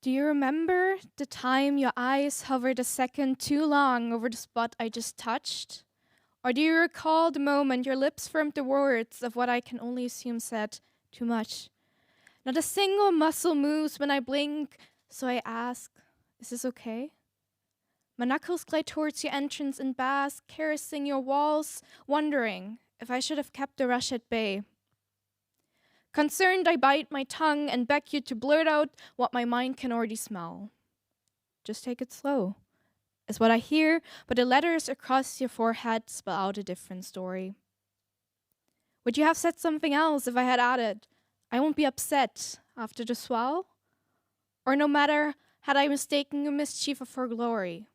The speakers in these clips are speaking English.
Do you remember the time your eyes hovered a second too long over the spot I just touched? Or do you recall the moment your lips formed the words of what I can only assume said too much? Not a single muscle moves when I blink, so I ask, is this okay? My knuckles glide towards your entrance and bask, caressing your walls, wondering if I should have kept the rush at bay. Concerned, I bite my tongue and beg you to blurt out what my mind can already smell. Just take it slow, is what I hear, but the letters across your forehead spell out a different story. Would you have said something else if I had added, I won't be upset after the swell? Or no matter, had I mistaken your mischief for glory?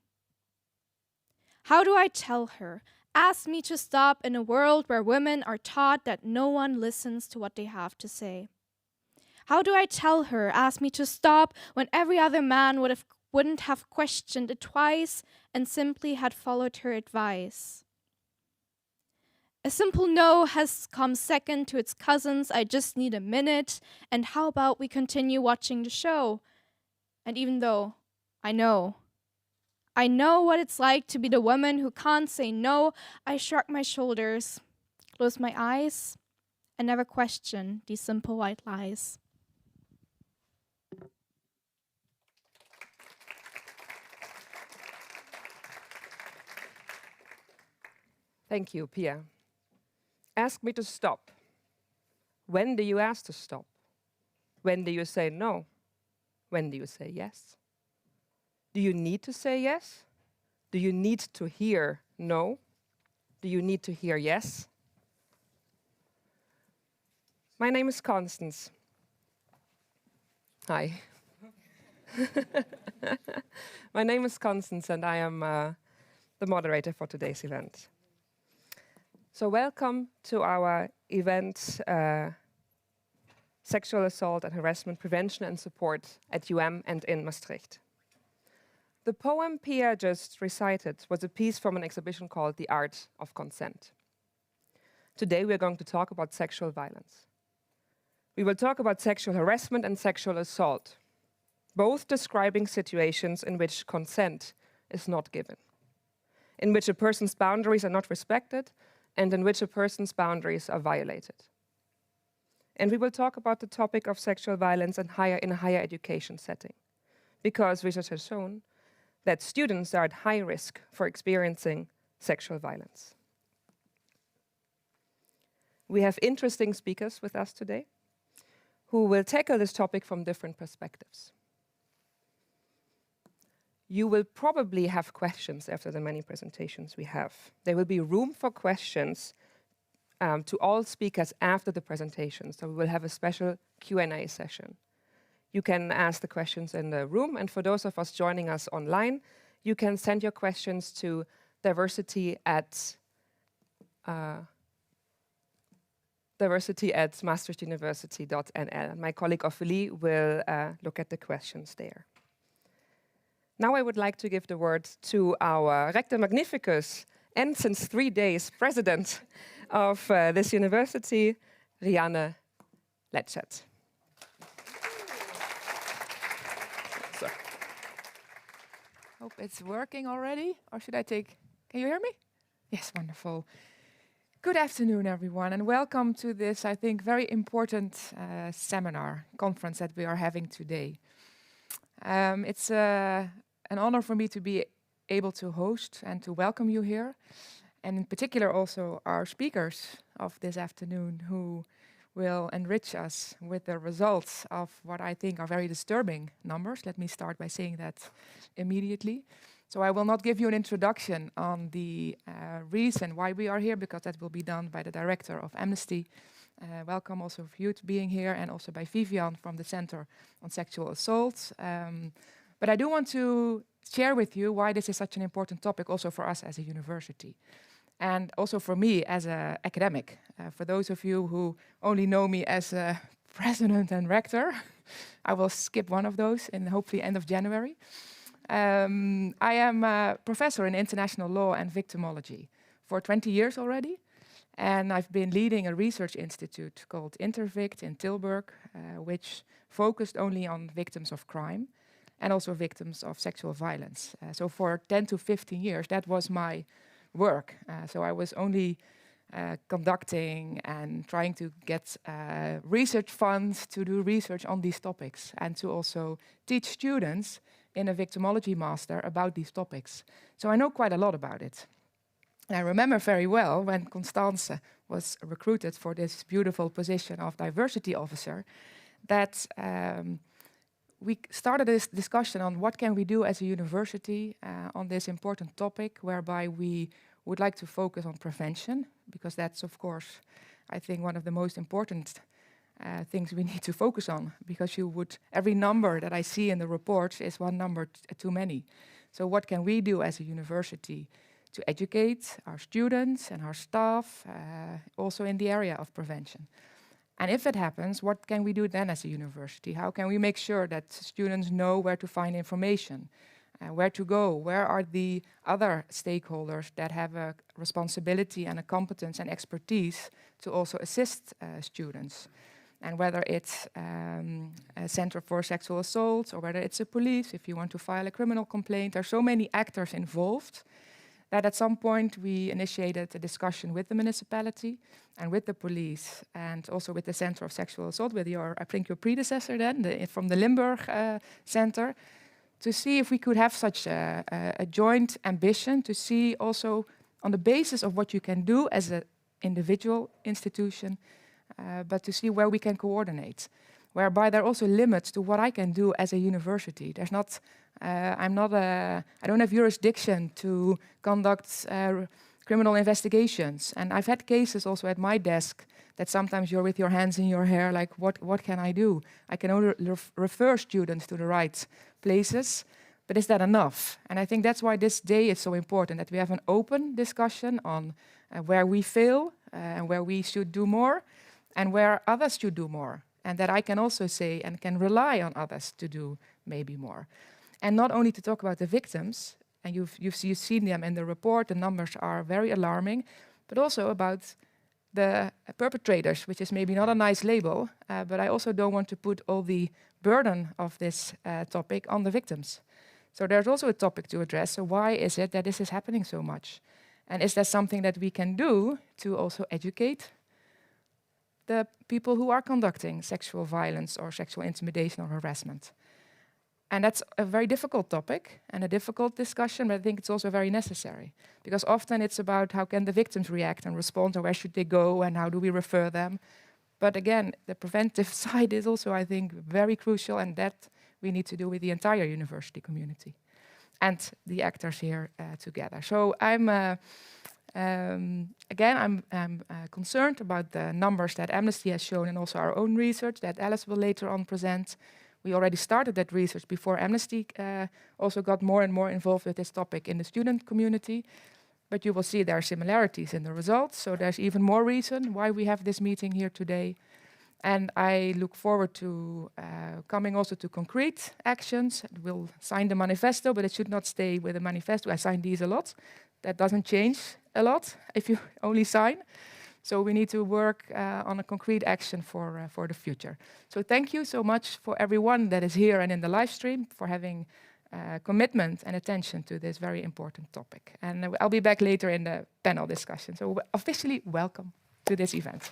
How do I tell her? Ask me to stop in a world where women are taught that no one listens to what they have to say. How do I tell her? Ask me to stop when every other man wouldn't have questioned it twice and simply had followed her advice. A simple no has come second to its cousins, I just need a minute, and how about we continue watching the show? And even though I know what it's like to be the woman who can't say no, I shrug my shoulders, close my eyes, and never question these simple white lies. Thank you, Pia. Ask me to stop. When do you ask to stop? When do you say no? When do you say yes? Do you need to say yes? Do you need to hear no? Do you need to hear yes? My name is Constance. Hi. My name is Constance and I am the moderator for today's event. So welcome to our event, Sexual Assault and Harassment Prevention and Support at and in Maastricht. The poem Pia just recited was a piece from an exhibition called The Art of Consent. Today we're going to talk about sexual violence. We will talk about sexual harassment and sexual assault, both describing situations in which consent is not given, in which a person's boundaries are not respected, and in which a person's boundaries are violated. And we will talk about the topic of sexual violence in a higher education setting, because research has shown that students are at high risk for experiencing sexual violence. We have interesting speakers with us today who will tackle this topic from different perspectives. You will probably have questions after the many presentations we have. There will be room for questions to all speakers after the presentation, so we will have a special Q&A session. You can ask the questions in the room, and for those of us joining us online, you can send your questions to diversity@maastrichtuniversity.nl. My colleague Ophélie will look at the questions there. Now I would like to give the word to our Rector Magnificus and since 3 days president of this university, Rianne Letchet. So. Hope it's working already, or should I take... Can you hear me? Yes, wonderful. Good afternoon, everyone, and welcome to this, I think, very important conference that we are having today. It's an honor for me to be able to host and to welcome you here, and in particular also our speakers of this afternoon who will enrich us with the results of what I think are very disturbing numbers. Let me start by saying that immediately. So I will not give you an introduction on the reason why we are here, because that will be done by the director of Amnesty. Welcome also for you to being here, and also by Vivian from the Center on Sexual Assault. But I do want to share with you why this is such an important topic also for us as a university. And also for me as an academic. For those of you who only know me as a president and rector, I will skip one of those in hopefully end of January. I am a professor in international law and victimology for 20 years already. And I've been leading a research institute called Intervict in Tilburg, which focused only on victims of crime. and also victims of sexual violence. So for 10 to 15 years, that was my work. So I was only conducting and trying to get research funds to do research on these topics and to also teach students in a victimology master about these topics. So I know quite a lot about it. And I remember very well when Constance was recruited for this beautiful position of diversity officer, that we started this discussion on what can we do as a university on this important topic, whereby we would like to focus on prevention, because that's, of course, I think one of the most important things we need to focus on, because every number that I see in the report is one number too many. So what can we do as a university to educate our students and our staff, also in the area of prevention? And if it happens, what can we do then as a university? How can we make sure that students know where to find information, where to go, where are the other stakeholders that have a responsibility and a competence and expertise to also assist students? And whether it's a center for sexual assault or whether it's a police, if you want to file a criminal complaint, there are so many actors involved that at some point we initiated a discussion with the municipality and with the police and also with the Center of Sexual Assault, with your predecessor then, from the Limburg Center, to see if we could have such a joint ambition to see also on the basis of what you can do as an individual institution, but to see where we can coordinate, whereby there are also limits to what I can do as a university. There's not, I don't have jurisdiction to conduct criminal investigations. And I've had cases also at my desk that sometimes you're with your hands in your hair, like, what can I do? I can only refer students to the right places, but is that enough? And I think that's why this day is so important, that we have an open discussion on where we fail and where we should do more and where others should do more. And that I can also say and can rely on others to do maybe more. And not only to talk about the victims, and you've seen them in the report, the numbers are very alarming, but also about the perpetrators, which is maybe not a nice label, but I also don't want to put all the burden of this topic on the victims. So there's also a topic to address. So why is it that this is happening so much? And is there something that we can do to also educate the people who are conducting sexual violence or sexual intimidation or harassment? And that's a very difficult topic and a difficult discussion, but I think it's also very necessary. Because often it's about how can the victims react and respond, or where should they go, and how do we refer them. But again, the preventive side is also, I think, very crucial, and that we need to do with the entire university community and the actors here together. So I'm concerned about the numbers that Amnesty has shown and also our own research that Alice will later on present. We already started that research before Amnesty also got more and more involved with this topic in the student community. But you will see there are similarities in the results, so there's even more reason why we have this meeting here today. And I look forward to coming also to concrete actions. We'll sign the manifesto, but it should not stay with the manifesto. I sign these a lot. That doesn't change a lot if you only sign. So we need to work on a concrete action for the future. So thank you so much for everyone that is here and in the live stream for having commitment and attention to this very important topic. And I'll be back later in the panel discussion. So officially welcome to this event.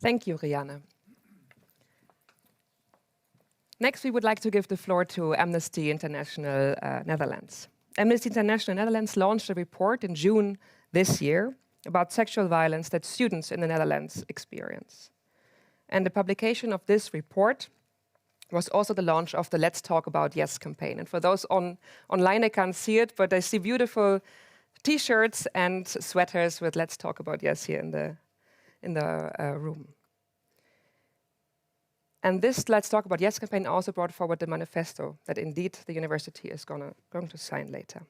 Thank you, Rianne. Next, we would like to give the floor to Amnesty International Netherlands. Amnesty International Netherlands launched a report in June this year about sexual violence that students in the Netherlands experience. And the publication of this report was also the launch of the Let's Talk About Yes campaign. And for those online, I can't see it, but I see beautiful T-shirts and sweaters with Let's Talk About Yes here in the room. And this Let's Talk About Yes campaign also brought forward the manifesto that indeed the university is going to sign later.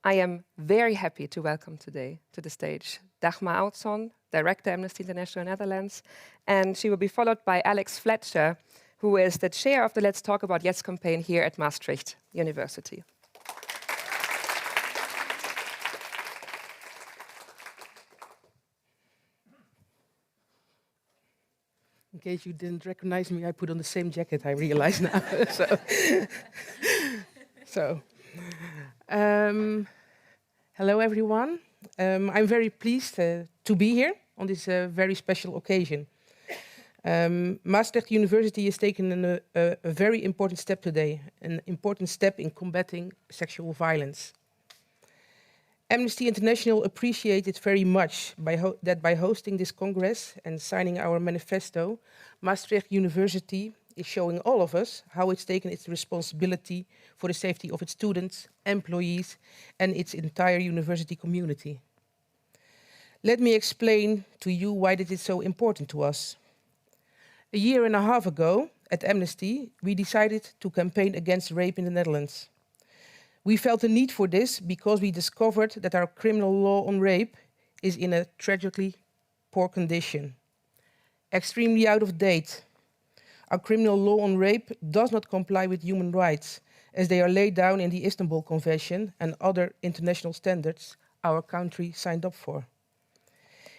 I am very happy to welcome today to the stage Dagmar Oudson, Director Amnesty International Netherlands, and she will be followed by Alex Fletcher, who is the chair of the Let's Talk About Yes campaign here at Maastricht University. In case you didn't recognize me, I put on the same jacket, I realize now. so, hello everyone. I'm very pleased to be here on this very special occasion. Maastricht University has taken a very important step today, an important step in combating sexual violence. Amnesty International appreciated very much that by hosting this Congress and signing our manifesto, Maastricht University is showing all of us how it's taken its responsibility for the safety of its students, employees, and its entire university community. Let me explain to you why this is so important to us. A year and a half ago, at Amnesty, we decided to campaign against rape in the Netherlands. We felt the need for this because we discovered that our criminal law on rape is in a tragically poor condition, extremely out of date. Our criminal law on rape does not comply with human rights, as they are laid down in the Istanbul Convention and other international standards our country signed up for.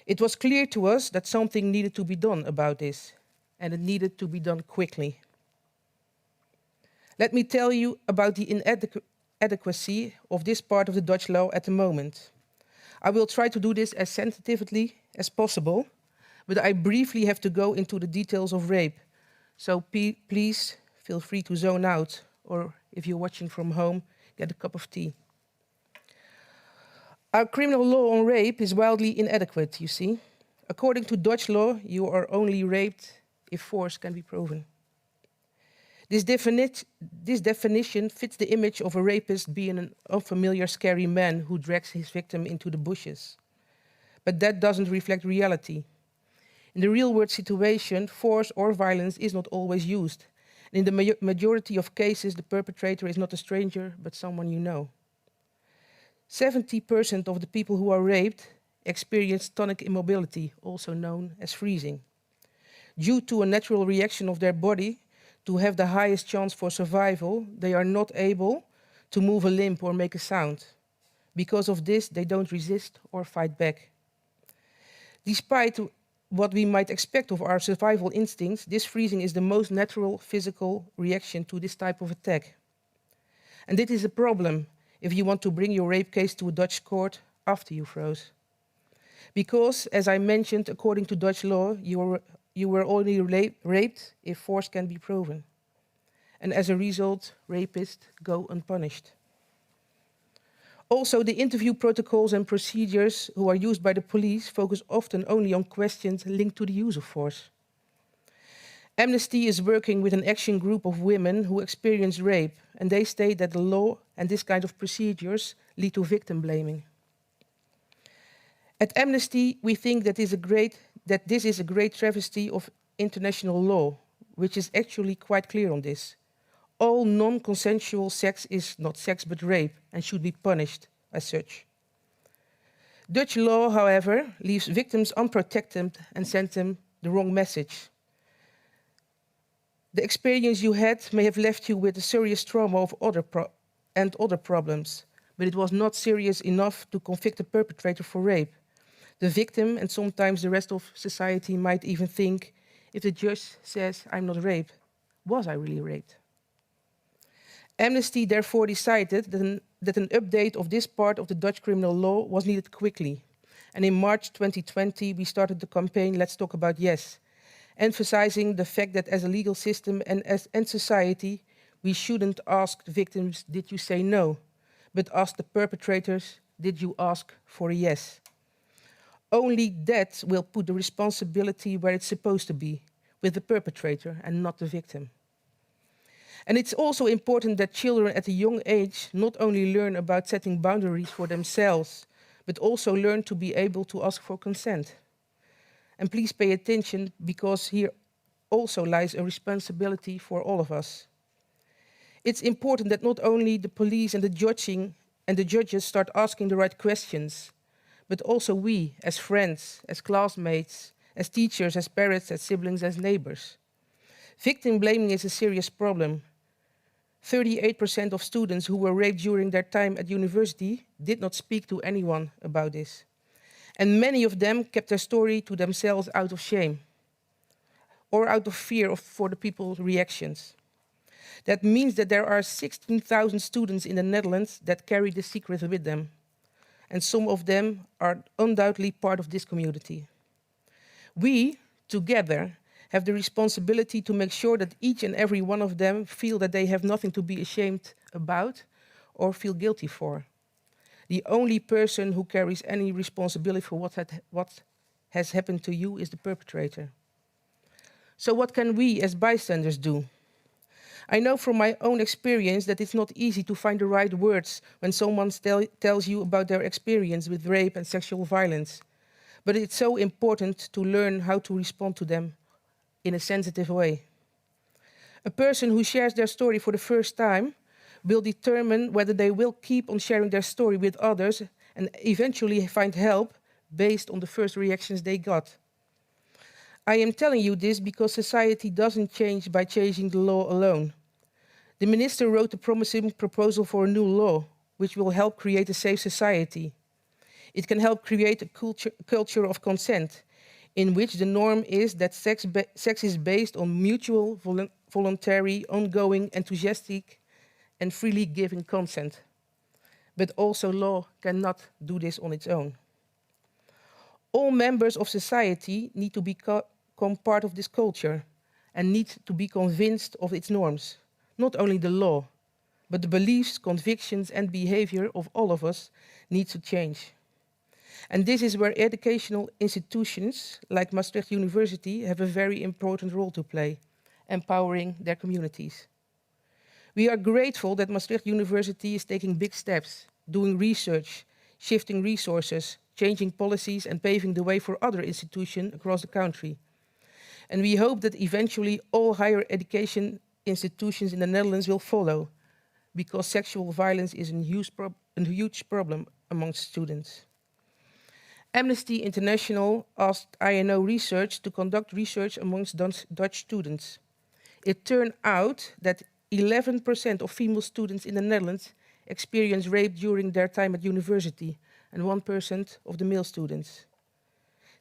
It was clear to us that something needed to be done about this, and it needed to be done quickly. Let me tell you about the inadequacy of this part of the Dutch law at the moment. I will try to do this as sensitively as possible, but I briefly have to go into the details of rape. So please feel free to zone out, or if you're watching from home, get a cup of tea. Our criminal law on rape is wildly inadequate, you see. According to Dutch law, you are only raped if force can be proven. This definition fits the image of a rapist being an unfamiliar, scary man who drags his victim into the bushes. But that doesn't reflect reality. In the real-world situation, force or violence is not always used. And in the majority of cases, the perpetrator is not a stranger, but someone you know. 70% of the people who are raped experience tonic immobility, also known as freezing. Due to a natural reaction of their body to have the highest chance for survival, they are not able to move a limb or make a sound. Because of this, they don't resist or fight back. Despite what we might expect of our survival instincts, this freezing is the most natural physical reaction to this type of attack. And this is a problem if you want to bring your rape case to a Dutch court after you froze. Because, as I mentioned, according to Dutch law, you were only raped if force can be proven. And as a result, rapists go unpunished. Also, the interview protocols and procedures who are used by the police focus often only on questions linked to the use of force. Amnesty is working with an action group of women who experience rape, and they state that the law and this kind of procedures lead to victim blaming. At Amnesty, we think that this is a great travesty of international law, which is actually quite clear on this. All non-consensual sex is not sex but rape and should be punished as such. Dutch law, however, leaves victims unprotected and sends them the wrong message. The experience you had may have left you with a serious trauma of other problems, but it was not serious enough to convict the perpetrator for rape. The victim and sometimes the rest of society might even think, if the judge says I'm not raped, was I really raped? Amnesty therefore decided that an update of this part of the Dutch criminal law was needed quickly. And in March 2020, we started the campaign Let's Talk About Yes, emphasizing the fact that as a legal system and as society, we shouldn't ask the victims, did you say no? But ask the perpetrators, did you ask for a yes? Only that will put the responsibility where it's supposed to be, with the perpetrator and not the victim. And it's also important that children at a young age not only learn about setting boundaries for themselves, but also learn to be able to ask for consent. And please pay attention, because here also lies a responsibility for all of us. It's important that not only the police and the judges start asking the right questions, but also we, as friends, as classmates, as teachers, as parents, as siblings, as neighbors. Victim blaming is a serious problem. 38% of students who were raped during their time at university did not speak to anyone about this. And many of them kept their story to themselves out of shame. or out of fear for the people's reactions. That means that there are 16,000 students in the Netherlands that carry the secret with them, and some of them are undoubtedly part of this community. We, together, have the responsibility to make sure that each and every one of them feel that they have nothing to be ashamed about or feel guilty for. The only person who carries any responsibility for what has happened to you is the perpetrator. So what can we as bystanders do? I know from my own experience that it's not easy to find the right words when someone tells you about their experience with rape and sexual violence. But it's so important to learn how to respond to them in a sensitive way. A person who shares their story for the first time will determine whether they will keep on sharing their story with others and eventually find help based on the first reactions they got. I am telling you this because society doesn't change by changing the law alone. The minister wrote a promising proposal for a new law, which will help create a safe society. It can help create a culture of consent, in which the norm is that sex is based on mutual, voluntary, ongoing, enthusiastic, and freely given consent. But also law cannot do this on its own. All members of society need to become part of this culture and need to be convinced of its norms. Not only the law, but the beliefs, convictions, and behavior of all of us need to change. And this is where educational institutions like Maastricht University have a very important role to play, empowering their communities. We are grateful that Maastricht University is taking big steps, doing research, shifting resources, changing policies, and paving the way for other institutions across the country. And we hope that eventually all higher education institutions in the Netherlands will follow, because sexual violence is a huge problem amongst students. Amnesty International asked INO Research to conduct research amongst Dutch students. It turned out that 11% of female students in the Netherlands experience rape during their time at university, and 1% of the male students.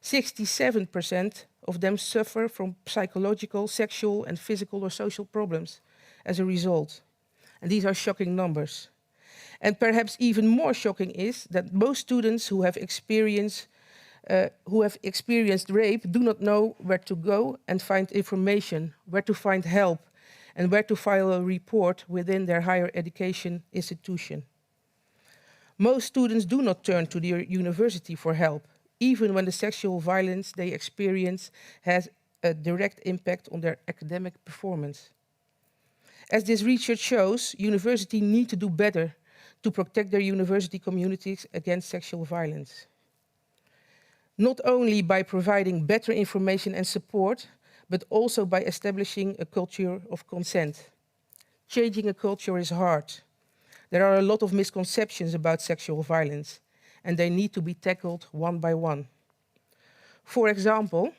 67% of them suffer from psychological, sexual, and physical or social problems as a result. And these are shocking numbers. And perhaps even more shocking is that most students who have experienced rape do not know where to go and find information, where to find help, and where to file a report within their higher education institution. Most students do not turn to their university for help, even when the sexual violence they experience has a direct impact on their academic performance. As this research shows, universities need to do better to protect their university communities against sexual violence. Not only by providing better information and support, but also by establishing a culture of consent. Changing a culture is hard. There are a lot of misconceptions about sexual violence, and they need to be tackled one by one. For example,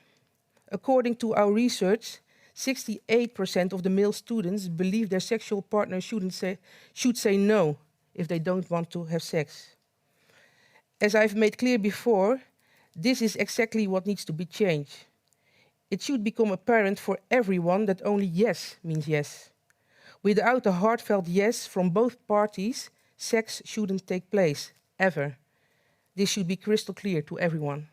according to our research, 68% of the male students believe their sexual partner should say no if they don't want to have sex. As I've made clear before, this is exactly what needs to be changed. It should become apparent for everyone that only yes means yes. Without a heartfelt yes from both parties, sex shouldn't take place, ever. This should be crystal clear to everyone.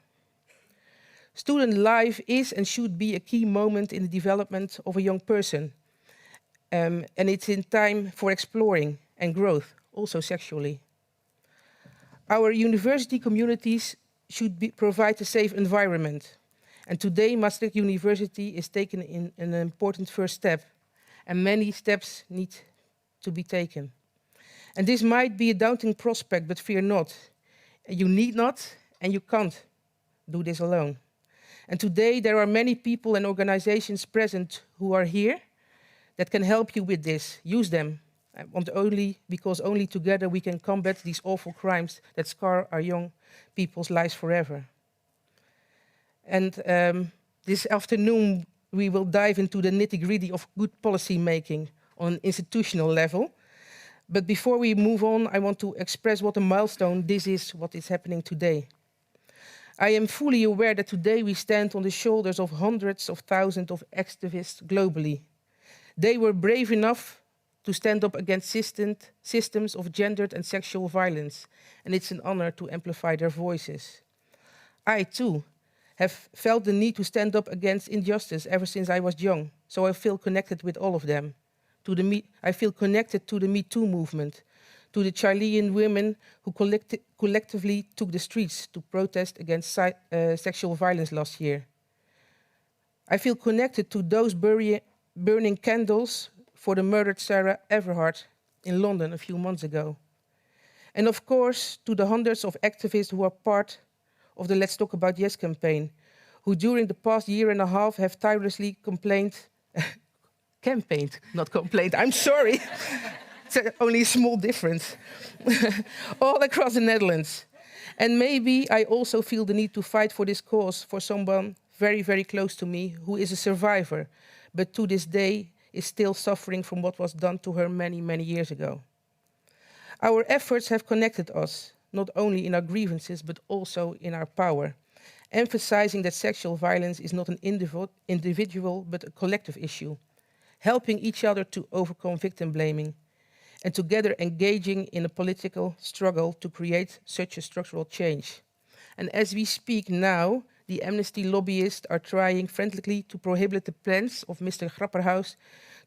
Student life is and should be a key moment in the development of a young person. And it's in time for exploring and growth, also sexually. Our university communities should provide a safe environment. And today, Maastricht University is taking an important first step, and many steps need to be taken. And this might be a daunting prospect, but fear not. You need not, and you can't do this alone. And today, there are many people and organizations present who are here that can help you with this. Use them, because only together we can combat these awful crimes that scar our young people's lives forever. And this afternoon, we will dive into the nitty-gritty of good policy making on an institutional level. But before we move on, I want to express what a milestone this is, what is happening today. I am fully aware that today we stand on the shoulders of hundreds of thousands of activists globally. They were brave enough to stand up against systems of gendered and sexual violence, and it's an honor to amplify their voices. I, too, have felt the need to stand up against injustice ever since I was young, so I feel connected with all of them. I feel connected to the Me Too movement, to the Chilean women who collectively took the streets to protest against sexual violence last year. I feel connected to those burning candles for the murdered Sarah Everhart in London a few months ago. And of course, to the hundreds of activists who are part of the Let's Talk About Yes campaign, who during the past year and a half have tirelessly campaigned, not complained, I'm sorry. It's only a small difference. All across the Netherlands. And maybe I also feel the need to fight for this cause for someone very, very close to me who is a survivor, but to this day is still suffering from what was done to her many, many years ago. Our efforts have connected us, not only in our grievances, but also in our power, emphasizing that sexual violence is not an individual, but a collective issue, helping each other to overcome victim blaming, and together engaging in a political struggle to create such a structural change. And as we speak now, the Amnesty lobbyists are trying frantically to prohibit the plans of Mr. Grapperhaus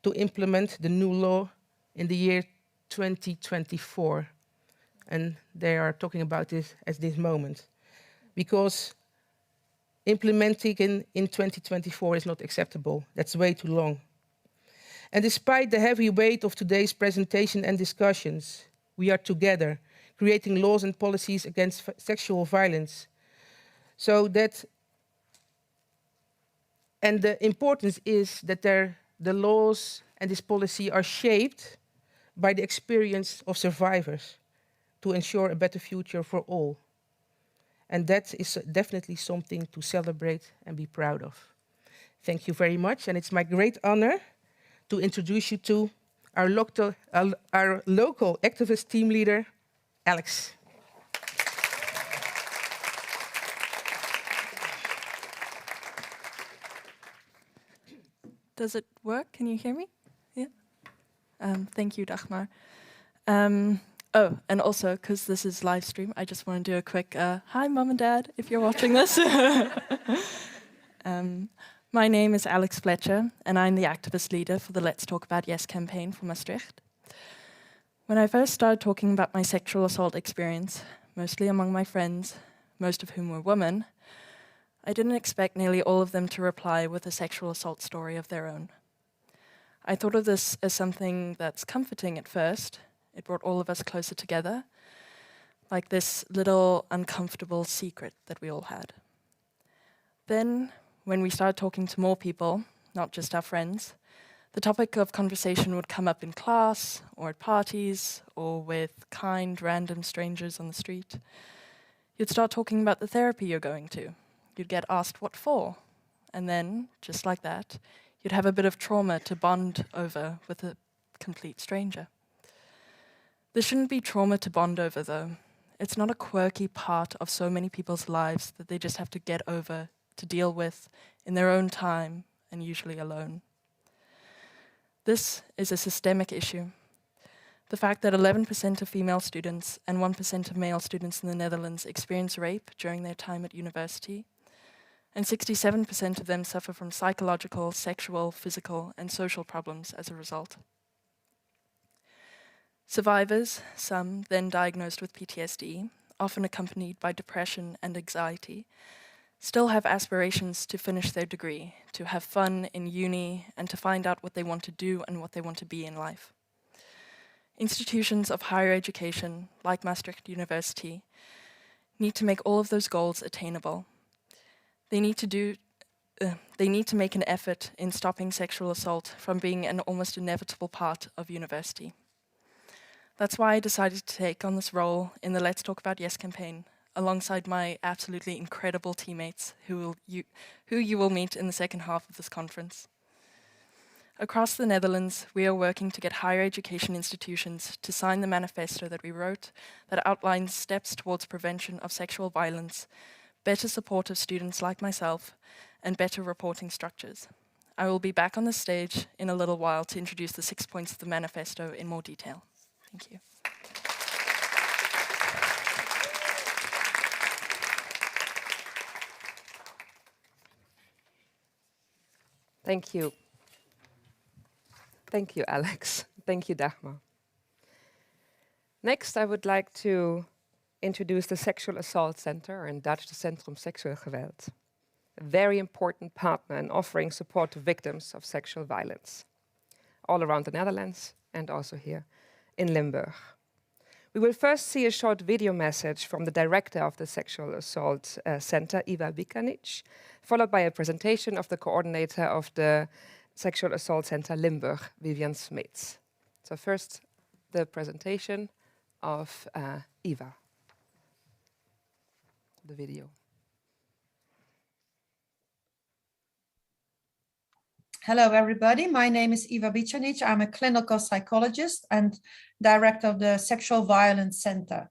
to implement the new law in the year 2024. And they are talking about this at this moment. Because implementing in 2024 is not acceptable. That's way too long. And despite the heavy weight of today's presentation and discussions, we are together, creating laws and policies against sexual violence. So that, and the importance is that the laws and this policy are shaped by the experience of survivors to ensure a better future for all. And that is definitely something to celebrate and be proud of. Thank you very much, and it's my great honor to introduce you to our local activist team leader, Alex. Does it work? Can you hear me? Yeah. Thank you, Dagmar. Oh, and also, because this is live stream, I just want to do a quick hi, Mom and Dad, if you're watching this. My name is Alex Fletcher, and I'm the activist leader for the Let's Talk About Yes campaign for Maastricht. When I first started talking about my sexual assault experience, mostly among my friends, most of whom were women, I didn't expect nearly all of them to reply with a sexual assault story of their own. I thought of this as something that's comforting at first. It brought all of us closer together, like this little uncomfortable secret that we all had. Then, when we started talking to more people, not just our friends, the topic of conversation would come up in class, or at parties, or with kind, random strangers on the street. You'd start talking about the therapy you're going to. You'd get asked what for. And then, just like that, you'd have a bit of trauma to bond over with a complete stranger. There shouldn't be trauma to bond over, though. It's not a quirky part of so many people's lives that they just have to get over, to deal with in their own time, and usually alone. This is a systemic issue. The fact that 11% of female students and 1% of male students in the Netherlands experience rape during their time at university, and 67% of them suffer from psychological, sexual, physical, and social problems as a result. Survivors, some then diagnosed with PTSD, often accompanied by depression and anxiety, still have aspirations to finish their degree, to have fun in uni, and to find out what they want to do and what they want to be in life. Institutions of higher education, like Maastricht University, need to make all of those goals attainable. They need to make an effort in stopping sexual assault from being an almost inevitable part of university. That's why I decided to take on this role in the Let's Talk About Yes campaign, alongside my absolutely incredible teammates who you will meet in the second half of this conference. Across the Netherlands, we are working to get higher education institutions to sign the manifesto that we wrote that outlines steps towards prevention of sexual violence better support of students like myself, and better reporting structures. I will be back on the stage in a little while to introduce the 6 points of the manifesto in more detail. Thank you. Thank you. Thank you, Alex. Thank you, Dagmar. Next, I would like to introduce the Sexual Assault Center, or in Dutch, the Centrum Seksueel Geweld, a very important partner in offering support to victims of sexual violence, all around the Netherlands and also here in Limburg. We will first see a short video message from the director of the Sexual Assault Center, Iva Bikanic, followed by a presentation of the coordinator of the Sexual Assault Center Limburg, Vivian Smith. So first, the presentation of Iva. The video. Hello, everybody. My name is Iva Bicanic. I'm a clinical psychologist and director of the Sexual Violence Center.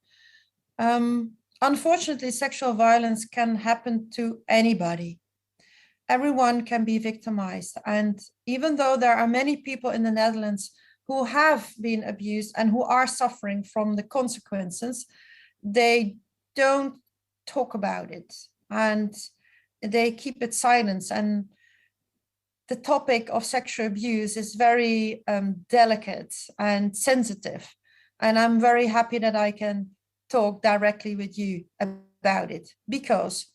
Unfortunately, sexual violence can happen to anybody. Everyone can be victimized. And even though there are many people in the Netherlands who have been abused and who are suffering from the consequences, they don't talk about it and they keep it silent. And the topic of sexual abuse is very delicate and sensitive. And I'm very happy that I can talk directly with you about it, because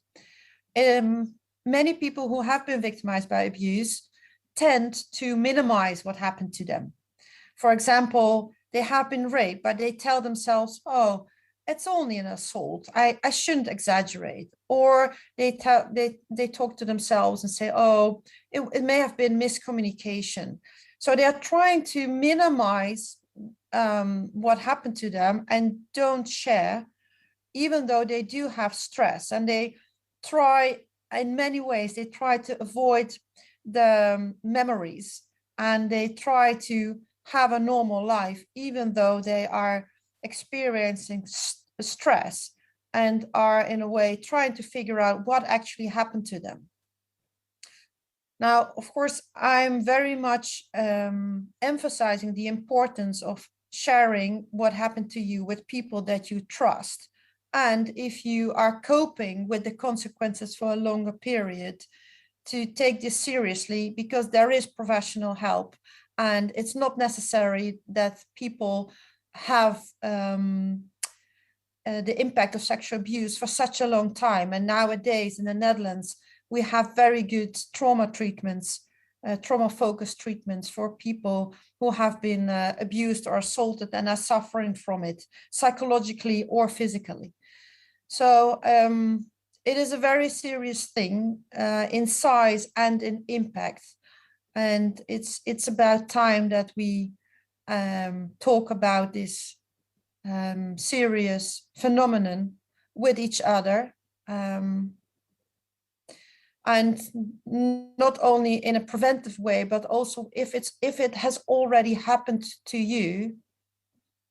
many people who have been victimized by abuse tend to minimize what happened to them. For example, they have been raped, but they tell themselves, oh, it's only an assault. I shouldn't exaggerate. Or they talk to themselves and say, oh, it may have been miscommunication. So they are trying to minimize what happened to them and don't share, even though they do have stress. And they try, in many ways, they try to avoid the memories and they try to have a normal life, even though they are experiencing stress and are in a way trying to figure out what actually happened to them. Now, of course, I'm very much emphasizing the importance of sharing what happened to you with people that you trust. And if you are coping with the consequences for a longer period, to take this seriously, because there is professional help. And it's not necessary that people have the impact of sexual abuse for such a long time. And nowadays in the Netherlands, we have very good trauma treatments, trauma-focused treatments for people who have been abused or assaulted and are suffering from it, psychologically or physically. So it is a very serious thing in size and in impact. And it's about time that we talk about this serious phenomenon with each other. And not only in a preventive way, but also if it has already happened to you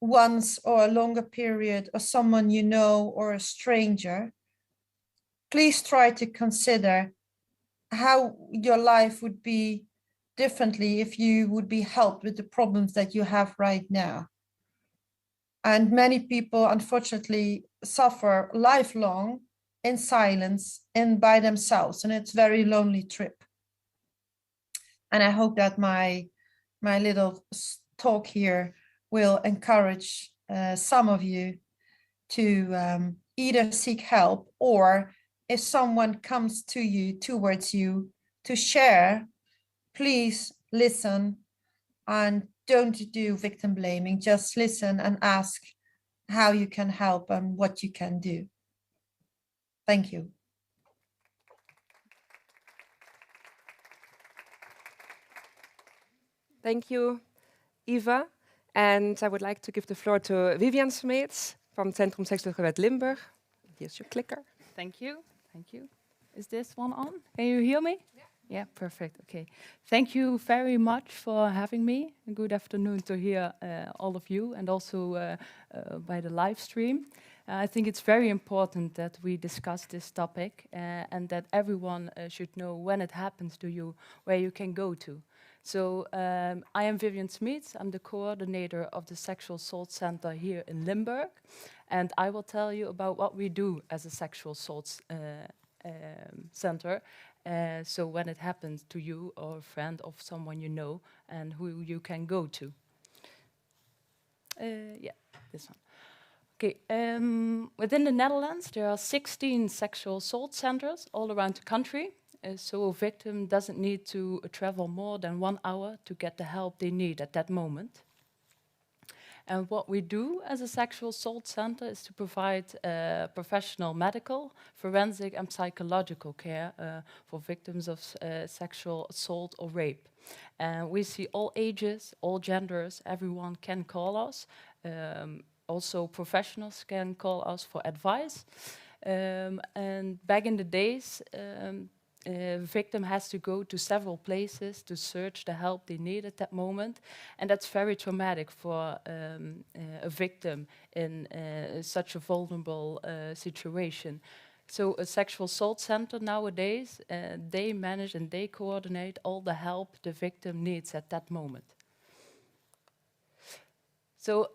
once or a longer period, or someone you know or a stranger, please try to consider how your life would be differently if you would be helped with the problems that you have right now. And many people, unfortunately, suffer lifelong in silence and by themselves, and it's a very lonely trip. And I hope that my little talk here will encourage some of you to either seek help, or if someone comes to you, towards you, to share, please listen and don't do victim blaming. Just listen and ask how you can help and what you can do. Thank you. Thank you, Iva. And I would like to give the floor to Vivian Smith from Centrum Seksueel Geweld Limburg. Here's your clicker. Thank you. Thank you. Is this one on? Can you hear me? Yeah, perfect. Okay. Thank you very much for having me. Good afternoon to hear all of you, and also by the live stream. I think it's very important that we discuss this topic and that everyone should know when it happens to you, where you can go to. So I am Vivian Smith. I'm the coordinator of the Sexual Assault Center here in Limburg. And I will tell you about what we do as a sexual assault center. So when it happens to you or a friend of someone you know and who you can go to. Yeah, this one. Okay, within the Netherlands, there are 16 sexual assault centers all around the country. So a victim doesn't need to travel more than 1 hour to get the help they need at that moment. And what we do as a sexual assault center is to provide professional medical, forensic and psychological care for victims of sexual assault or rape. And we see all ages, all genders, everyone can call us. Also professionals can call us for advice. And back in the days, victim has to go to several places to search the help they need at that moment. And that's very traumatic for a victim in such a vulnerable situation. So a sexual assault center nowadays, they manage and they coordinate all the help the victim needs at that moment. So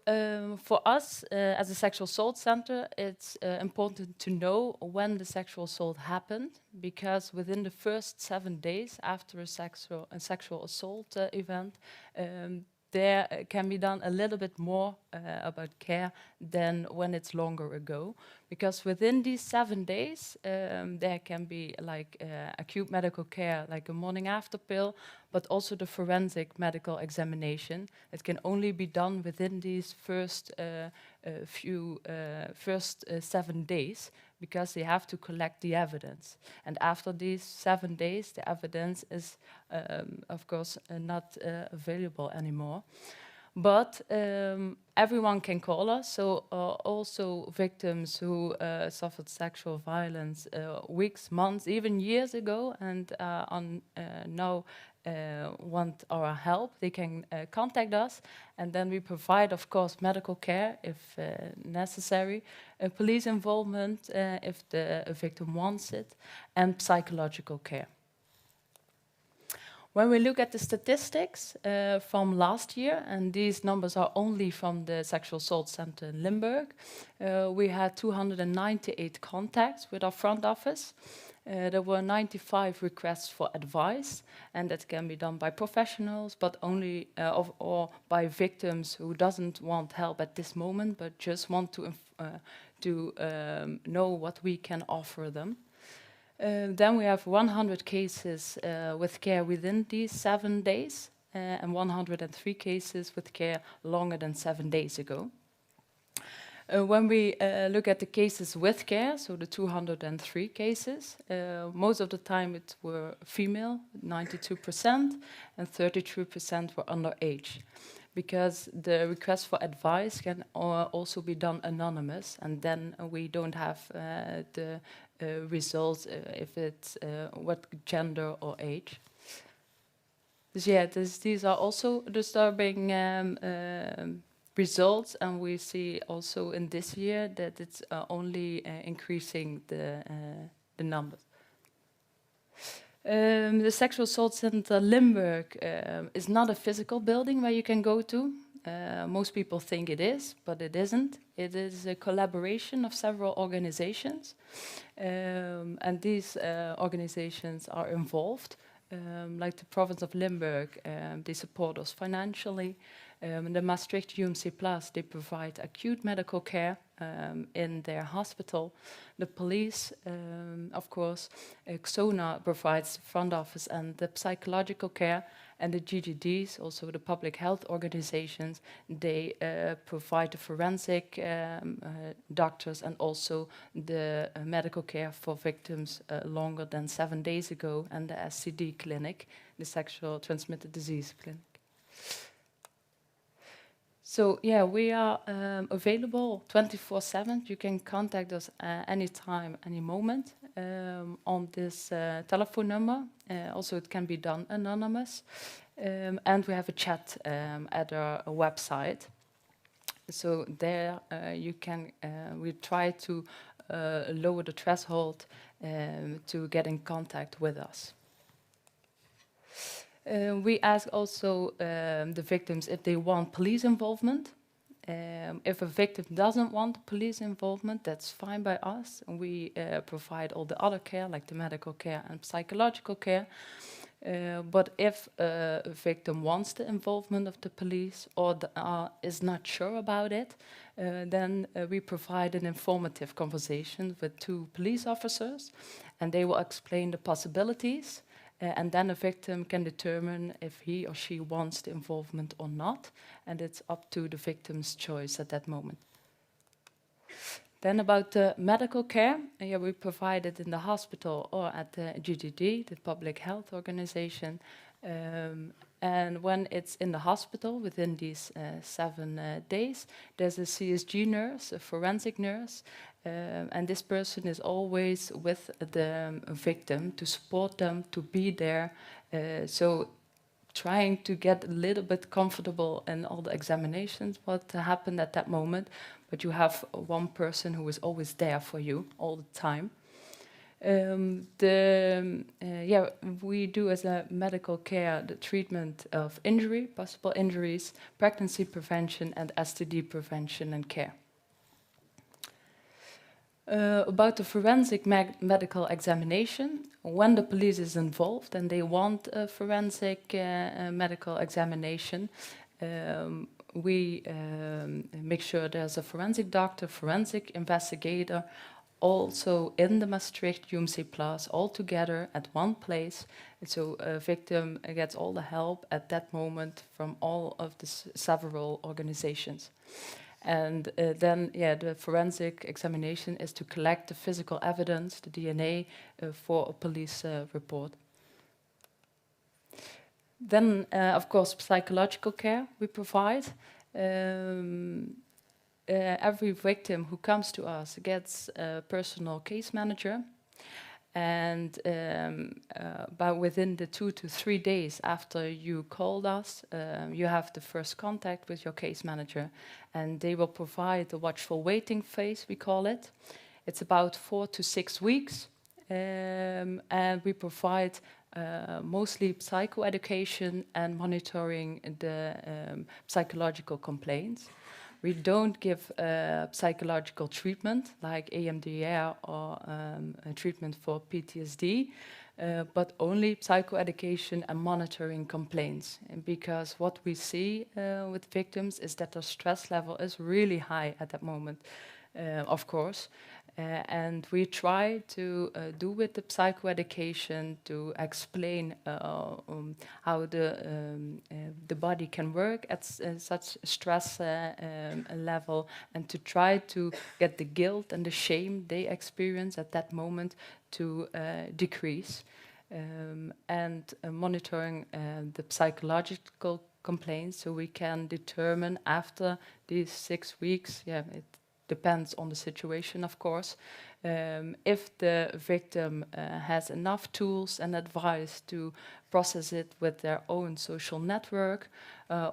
for us, as a sexual assault center, it's important to know when the sexual assault happened, because within the first 7 days after a sexual assault event, there can be done a little bit more about care than when it's longer ago. Because within these 7 days, there can be like acute medical care, like a morning after pill, but also the forensic medical examination. It can only be done within these first 7 days, because they have to collect the evidence. And after these 7 days, the evidence is, of course, not available anymore. But everyone can call us, so also victims who suffered sexual violence weeks, months, even years ago, and now want our help, they can contact us, and then we provide, of course, medical care if necessary, police involvement if the victim wants it, and psychological care. When we look at the statistics from last year, and these numbers are only from the Sexual Assault Center in Limburg, we had 298 contacts with our front office. There were 95 requests for advice, and that can be done by professionals, but only or by victims who doesn't want help at this moment, but just want to know what we can offer them. Then we have 100 cases with care within these 7 days, and 103 cases with care longer than 7 days ago. When we look at the cases with care, so the 203 cases, most of the time it were female, 92%, and 33% were underage. Because the request for advice can also be done anonymous, and then we don't have the results if it's what gender or age. So yeah, these are also disturbing results, and we see also in this year that it's only increasing the numbers. The Sexual Assault Center Limburg is not a physical building where you can go to. Most people think it is, but it isn't. It is a collaboration of several organizations, and these organizations are involved. Like the province of Limburg, they support us financially. The Maastricht UMC Plus, they provide acute medical care in their hospital. The police, of course, XONA provides front office and the psychological care, and the GGDs, also the public health organizations, they provide the forensic doctors and also the medical care for victims longer than 7 days ago, and the STD clinic, the sexual transmitted disease clinic. So yeah, we are available 24/7. You can contact us anytime, any moment on this telephone number. Also, it can be done anonymous. And we have a chat at our website. So there we try to lower the threshold to get in contact with us. We ask also the victims if they want police involvement. If a victim doesn't want police involvement, that's fine by us. And we provide all the other care, like the medical care and psychological care. But if a victim wants the involvement of the police or is not sure about it, then we provide an informative conversation with 2 police officers, and they will explain the possibilities. And then a victim can determine if he or she wants the involvement or not, and it's up to the victim's choice at that moment. Then about the medical care, we provide it in the hospital or at the GGD, the public health organization. And when it's in the hospital, within these 7 days, there's a CSG nurse, a forensic nurse, and this person is always with the victim to support them, to be there. So trying to get a little bit comfortable in all the examinations, what happened at that moment, but you have one person who is always there for you all the time. We do as a medical care the treatment of injury, possible injuries, pregnancy prevention, and STD prevention and care. About the forensic medical examination, when the police is involved and they want a forensic medical examination, we make sure there's a forensic doctor, forensic investigator, also in the Maastricht UMC Plus, all together at one place. And so a victim gets all the help at that moment from all of the several organizations. And then the forensic examination is to collect the physical evidence, the DNA, for a police report. Then, of course, psychological care we provide. Every victim who comes to us gets a personal case manager. And but within the 2 to 3 days after you called us, you have the first contact with your case manager, and they will provide the watchful waiting phase, we call it. It's about 4 to 6 weeks, and we provide mostly psychoeducation and monitoring the psychological complaints. We don't give psychological treatment like EMDR or a treatment for PTSD, but only psychoeducation and monitoring complaints. And because what we see with victims is that their stress level is really high at that moment, of course. And we try to do with the psychoeducation to explain how the body can work at such stress level, and to try to get the guilt and the shame they experience at that moment to decrease, and monitoring the psychological complaints, so we can determine after these 6 weeks, it depends on the situation, of course, if the victim has enough tools and advice to process it with their own social network,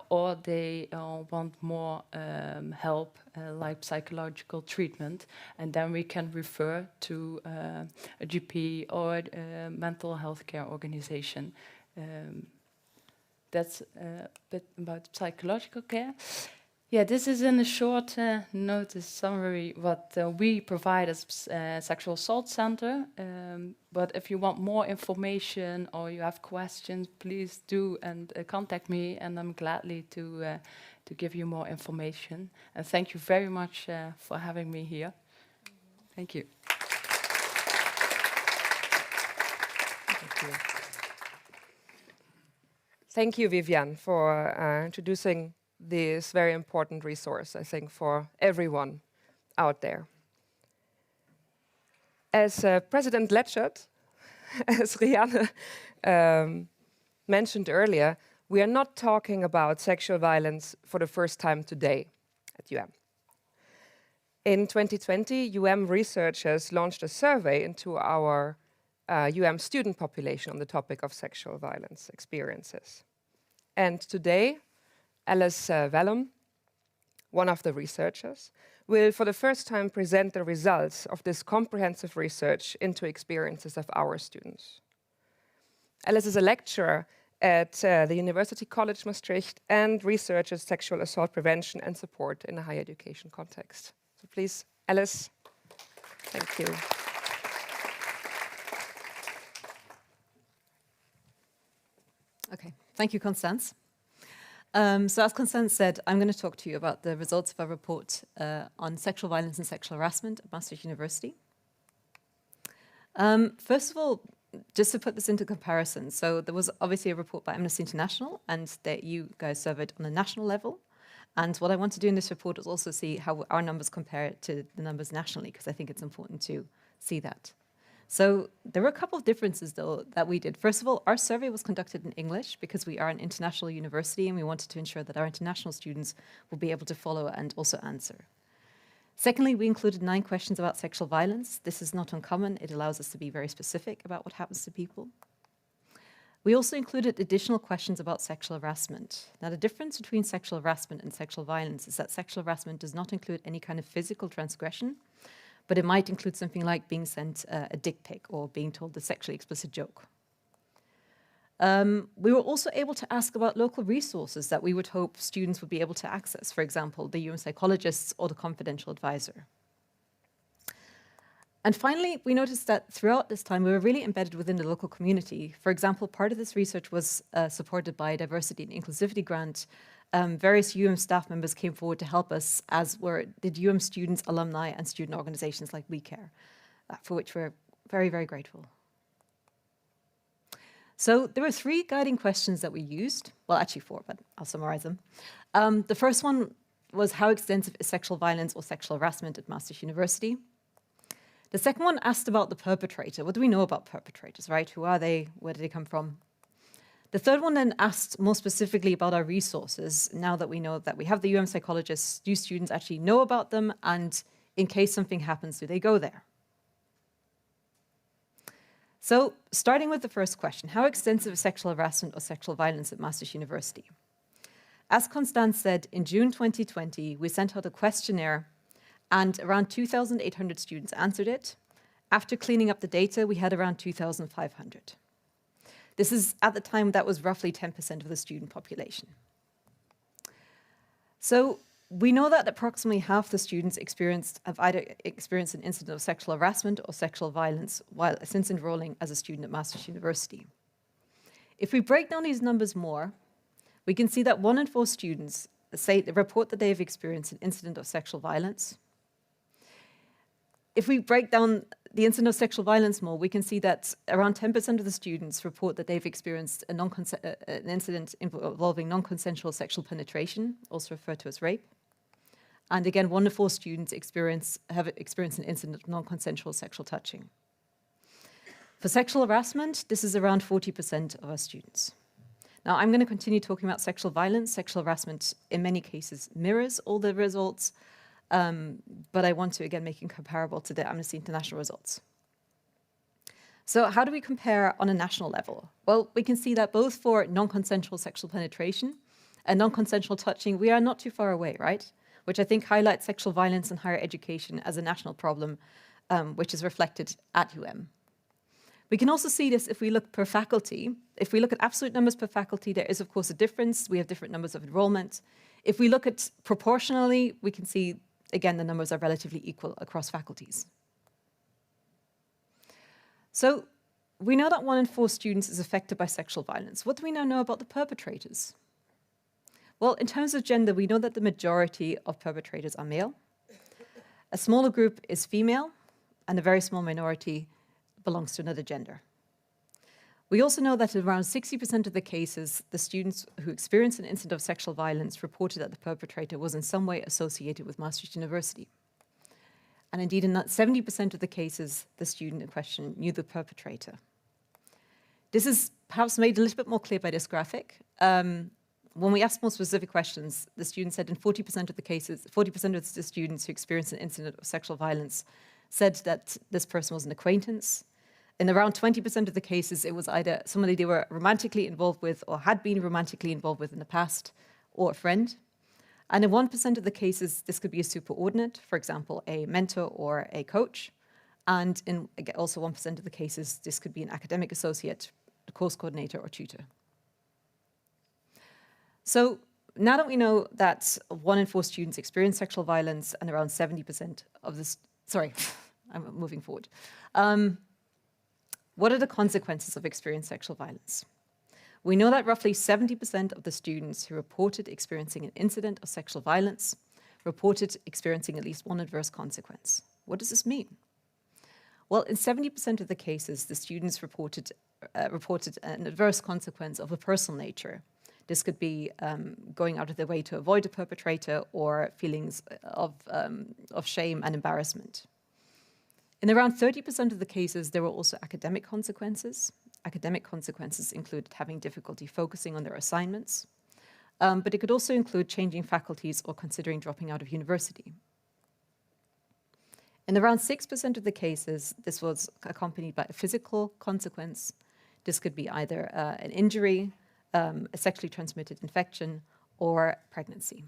or they want more help, like psychological treatment, and then we can refer to a GP or a mental health care organization. That's a bit about psychological care. Yeah, this is in a short notice summary what we provide as Sexual Assault Center. But if you want more information or you have questions, please do and contact me, and I'm gladly to give you more information. And thank you very much for having me here. Thank you. Thank you. Thank you, Vivian, for introducing this very important resource, I think, for everyone out there. As President Fletcher, as Rianne mentioned earlier, we are not talking about sexual violence for the first time today at UM. In 2020, UM researchers launched a survey into our UM student population on the topic of sexual violence experiences. And today, Alice Vellum one of the researchers, will for the first time present the results of this comprehensive research into experiences of our students. Alice is a lecturer at the University College Maastricht and researches sexual assault prevention and support in a higher education context. So please, Alice, thank you. Okay, thank you, Constance. So as Constance said, I'm going to talk to you about the results of our report on sexual violence and sexual harassment at Maastricht University. First of all, just to put this into comparison, so there was obviously a report by Amnesty International, and that you guys surveyed on a national level. And what I want to do in this report is also see how our numbers compare to the numbers nationally, because I think it's important to see that. So there were a couple of differences, though, that we did. First of all, our survey was conducted in English because we are an international university and we wanted to ensure that our international students will be able to follow and also answer. Secondly, we included 9 questions about sexual violence. This is not uncommon. It allows us to be very specific about what happens to people. We also included additional questions about sexual harassment. Now, the difference between sexual harassment and sexual violence is that sexual harassment does not include any kind of physical transgression, but it might include something like being sent a dick pic or being told a sexually explicit joke. We were also able to ask about local resources that we would hope students would be able to access, for example, the psychologists or the confidential advisor. And finally, we noticed that throughout this time, we were really embedded within the local community. For example, part of this research was supported by a diversity and inclusivity grant. Various staff members came forward to help us, as did students, alumni, and student organizations like We Care, for which we're very, very grateful. So there were 3 guiding questions that we used. Well, actually 4, but I'll summarize them. The first one was, how extensive is sexual violence or sexual harassment at Maastricht University? The second one asked about the perpetrator. What do we know about perpetrators, right? Who are they? Where did they come from? The third one then asked more specifically about our resources. Now that we know that we have the psychologists, do students actually know about them? And in case something happens, do they go there? So starting with the first question, how extensive is sexual harassment or sexual violence at Maastricht University? As Constance said, in June 2020, we sent out a questionnaire and around 2,800 students answered it. After cleaning up the data, we had around 2,500. This is, at the time, that was roughly 10% of the student population. So we know that approximately half the students have either experienced an incident of sexual harassment or sexual violence since enrolling as a student at Maastricht University. If we break down these numbers more, we can see that 1 in 4 students report that they have experienced an incident of sexual violence. If we break down the incident of sexual violence more, we can see that around 10% of the students report that they've experienced an incident involving non-consensual sexual penetration, also referred to as rape. And again, 1 in 4 students have experienced an incident of non-consensual sexual touching. For sexual harassment, this is around 40% of our students. Now, I'm going to continue talking about sexual violence. Sexual harassment, in many cases, mirrors all the results, but I want to, again, make it comparable to the Amnesty International results. So how do we compare on a national level? Well, we can see that both for non-consensual sexual penetration and non-consensual touching, we are not too far away, right? Which I think highlights sexual violence in higher education as a national problem, which is reflected at We can also see this if we look per faculty. If we look at absolute numbers per faculty, there is, of course, a difference. We have different numbers of enrollment. If we look at proportionally, we can see, again, the numbers are relatively equal across faculties. So we know that 1 in 4 students is affected by sexual violence. What do we now know about the perpetrators? Well, in terms of gender, we know that the majority of perpetrators are male. A smaller group is female, and a very small minority belongs to another gender. We also know that in around 60% of the cases, the students who experienced an incident of sexual violence reported that the perpetrator was in some way associated with Maastricht University. And indeed, in 70% of the cases, the student in question knew the perpetrator. This is perhaps made a little bit more clear by this graphic. When we asked more specific questions, the students said in 40% of the cases, 40% of the students who experienced an incident of sexual violence said that this person was an acquaintance. In around 20% of the cases, it was either somebody they were romantically involved with or had been romantically involved with in the past, or a friend. And in 1% of the cases, this could be a superordinate, for example, a mentor or a coach. And in also 1% of the cases, this could be an academic associate, a course coordinator, or tutor. So now that we know that 1 in 4 students experience sexual violence and around 70% of this, sorry, I'm moving forward. What are the consequences of experiencing sexual violence? We know that roughly 70% of the students who reported experiencing an incident of sexual violence reported experiencing at least one adverse consequence. What does this mean? Well, in 70% of the cases, the students reported an adverse consequence of a personal nature. This could be going out of their way to avoid a perpetrator or feelings of shame and embarrassment. In around 30% of the cases, there were also academic consequences. Academic consequences included having difficulty focusing on their assignments, but it could also include changing faculties or considering dropping out of university. In around 6% of the cases, this was accompanied by a physical consequence. This could be either an injury, a sexually transmitted infection, or pregnancy.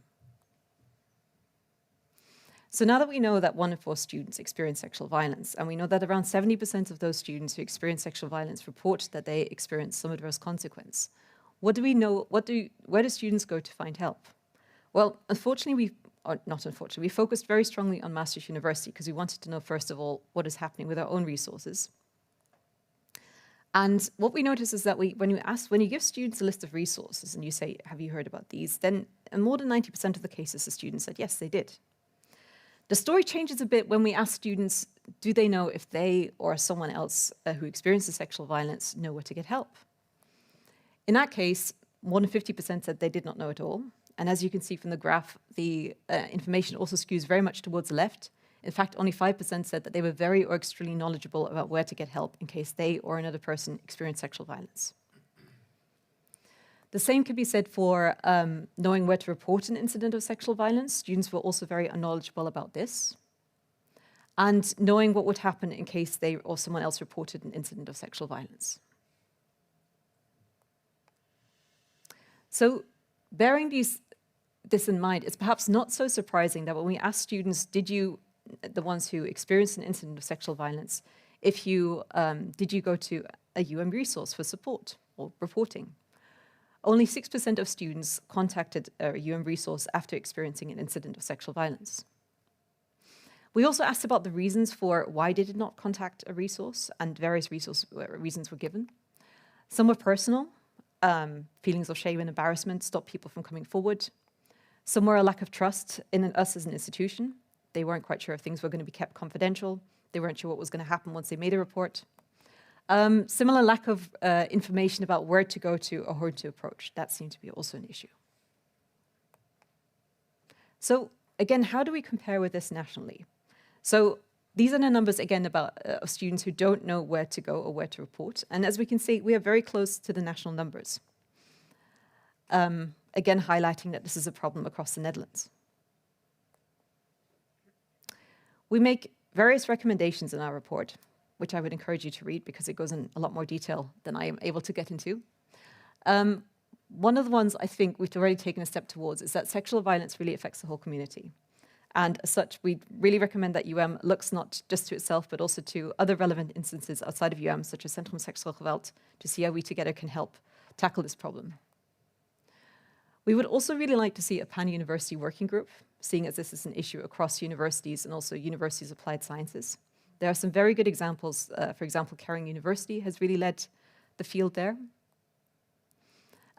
So now that we know that 1 in 4 students experience sexual violence, and we know that around 70% of those students who experience sexual violence report that they experience some adverse consequence, what do we know? Where do students go to find help? Well, unfortunately, we focused very strongly on Maastricht University because we wanted to know, first of all, what is happening with our own resources. And what we notice is that when you give students a list of resources and you say, have you heard about these? Then in more than 90% of the cases, the students said, yes, they did. The story changes a bit when we ask students, do they know if they or someone else who experiences sexual violence know where to get help? In that case, more than 50% said they did not know at all. And as you can see from the graph, the information also skews very much towards the left. In fact, only 5% said that they were very or extremely knowledgeable about where to get help in case they or another person experienced sexual violence. The same could be said for knowing where to report an incident of sexual violence. Students were also very unknowledgeable about this. And knowing what would happen in case they or someone else reported an incident of sexual violence. So bearing this in mind, it's perhaps not so surprising that when we ask students, the ones who experienced an incident of sexual violence, did you go to a resource for support or reporting? Only 6% of students contacted a resource after experiencing an incident of sexual violence. We also asked about the reasons for why they did not contact a resource, and various reasons were given. Some were personal. Feelings of shame and embarrassment stopped people from coming forward. Some were a lack of trust in us as an institution. They weren't quite sure if things were going to be kept confidential. They weren't sure what was going to happen once they made a report. Similar lack of information about where to go to or who to approach. That seemed to be also an issue. So again, how do we compare with this nationally? So these are the numbers, again, about of students who don't know where to go or where to report. And as we can see, we are very close to the national numbers. Again, highlighting that this is a problem across the Netherlands. We make various recommendations in our report, which I would encourage you to read because it goes in a lot more detail than I am able to get into. One of the ones I think we've already taken a step towards is that sexual violence really affects the whole community. And as such, we really recommend that looks not just to itself, but also to other relevant instances outside of such as Centrum Seksueel Geweld, to see how we together can help tackle this problem. We would also really like to see a pan-university working group, seeing as this is an issue across universities and also universities of applied sciences. There are some very good examples. For example, Caring University has really led the field there.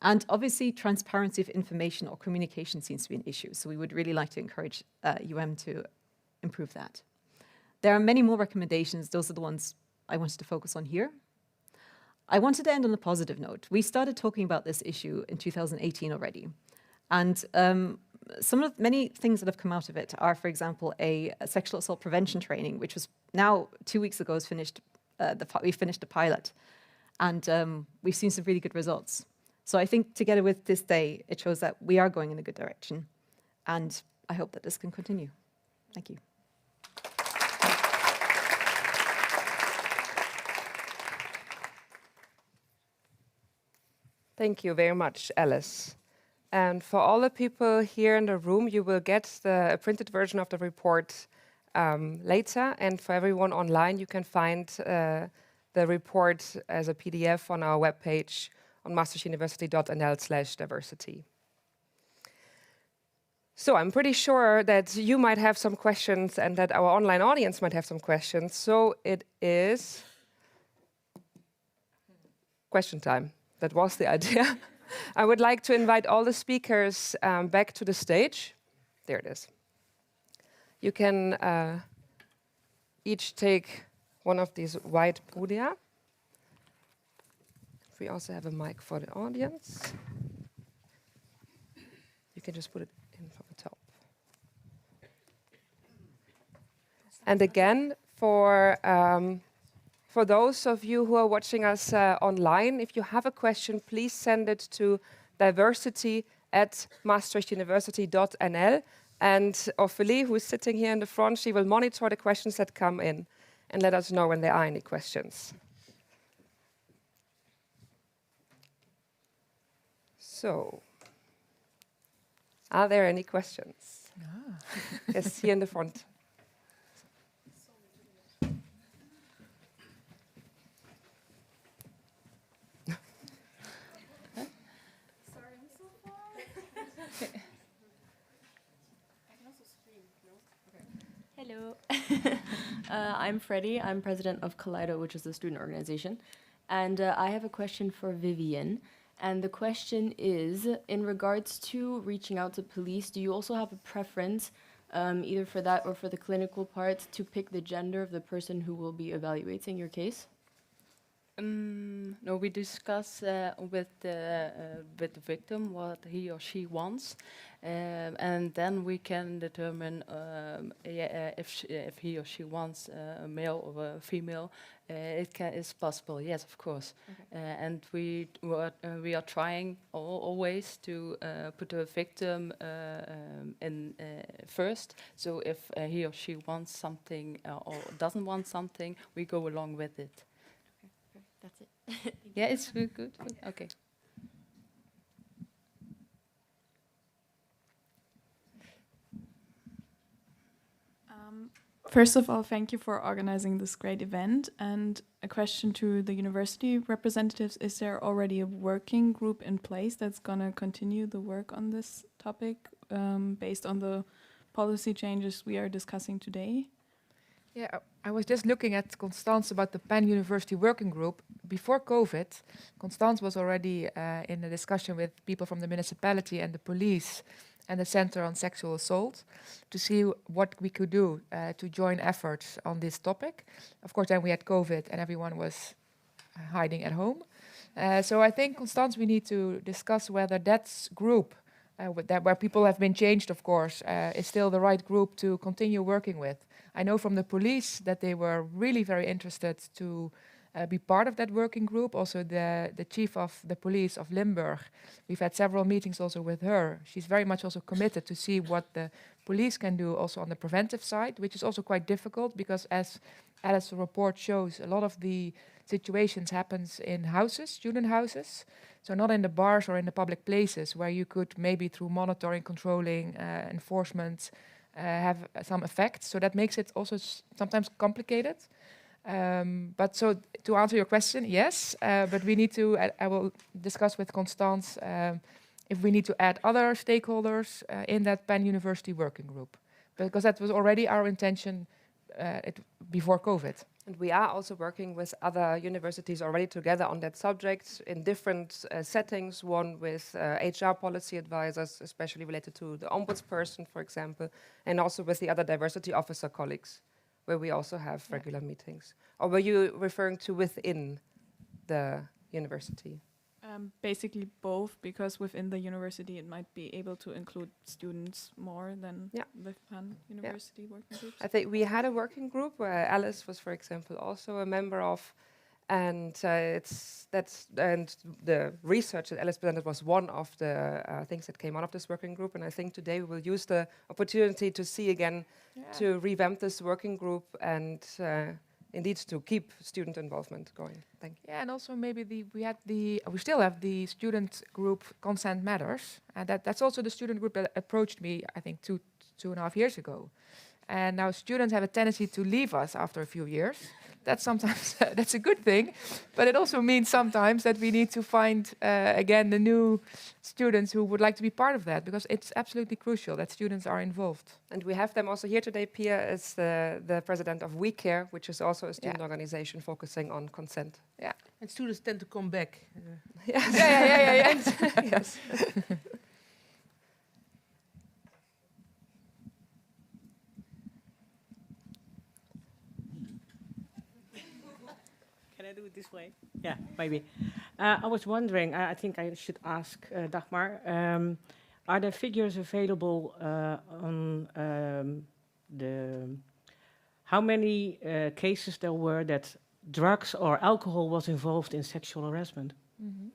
And obviously, transparency of information or communication seems to be an issue. So we would really like to encourage to improve that. There are many more recommendations. Those are the ones I wanted to focus on here. I wanted to end on a positive note. We started talking about this issue in 2018 already. And many things that have come out of it are, for example, a sexual assault prevention training, which was now 2 weeks ago is finished. We finished the pilot. And we've seen some really good results. So I think together with this day, it shows that we are going in a good direction. And I hope that this can continue. Thank you. Thank you very much, Alice. And for all the people here in the room, you will get a printed version of the report later. And for everyone online, you can find the report as a PDF on our webpage on maastrichtuniversity.nl/diversity. So I'm pretty sure that you might have some questions and that our online audience might have some questions. So it is question time. That was the idea. I would like to invite all the speakers back to the stage. There it is. You can each take one of these white podia. We also have a mic for the audience. You can just put it in from the top. And again, for those of you who are watching us online, if you have a question, please send it to diversity@maastrichtuniversity.nl. And Ophélie, who is sitting here in the front, she will monitor the questions that come in and let us know when there are any questions. So, are there any questions? Yes, here in the front. Hello. I'm Freddie. I'm president of Kaleido, which is the student organization. And I have a question for Vivian. And the question is, in regards to reaching out to police, do you also have a preference, either for that or for the clinical part, to pick the gender of the person who will be evaluating your case? No, we discuss with the victim what he or she wants, and then we can determine if he or she wants a male or a female. It's possible, yes, of course. Okay. And we are trying always to put the victim in first. So if he or she wants something or doesn't want something, we go along with it. That's it. Yeah, it's good. Okay. First of all, thank you for organizing this great event. And a question to the university representatives, is there already a working group in place that's going to continue the work on this topic based on the policy changes we are discussing today? Yeah, I was just looking at Constance about the Pan-University Working Group. Before COVID, Constance was already in a discussion with people from the municipality and the police and the Center on Sexual Assault to see what we could do to join efforts on this topic. Of course, then we had COVID and everyone was hiding at home. So I think, Constance, we need to discuss whether that group, where people have been changed, of course, is still the right group to continue working with. I know from the police that they were really very interested to be part of that working group. Also, the chief of the police of Limburg, we've had several meetings also with her. She's very much also committed to see what the police can do also on the preventive side, which is also quite difficult because, as Alice's report shows, a lot of the situations happens in houses, student houses. So not in the bars or in the public places where you could maybe through monitoring, controlling, enforcement have some effects. So that makes it also sometimes complicated. But so to answer your question, yes, but we need to, I will discuss with Constance if we need to add other stakeholders in that Pan-University working group, because that was already our intention before COVID. And we are also working with other universities already together on that subject in different settings, one with HR policy advisors, especially related to the ombudsperson, for example, and also with the other diversity officer colleagues, where we also have regular meetings. Or were you referring to within the university? Basically both, because within the university it might be able to include students more than with Pan-University working groups. I think we had a working group where Alice was, for example, also a member of, and the research that Alice presented was one of the things that came out of this working group. And I think today we will use the opportunity to see again, to revamp this working group and indeed to keep student involvement going. Thank you. Yeah, and also maybe we still have the student group Consent Matters, and that's also the student group that approached me, I think, two and a half years ago. And now students have a tendency to leave us after a few years. That's sometimes that's a good thing, but it also means sometimes that we need to find again the new students who would like to be part of that, because it's absolutely crucial that students are involved. And we have them also here today. Pia is the president of We Care, which is also a student organization focusing on consent. Yeah, And students tend to come back. Yeah. Yes. Can I do it this way? Yeah, maybe. I was wondering, I think I should ask Dagmar, are there figures available on how many cases there were that drugs or alcohol was involved in sexual harassment? Mm-hmm.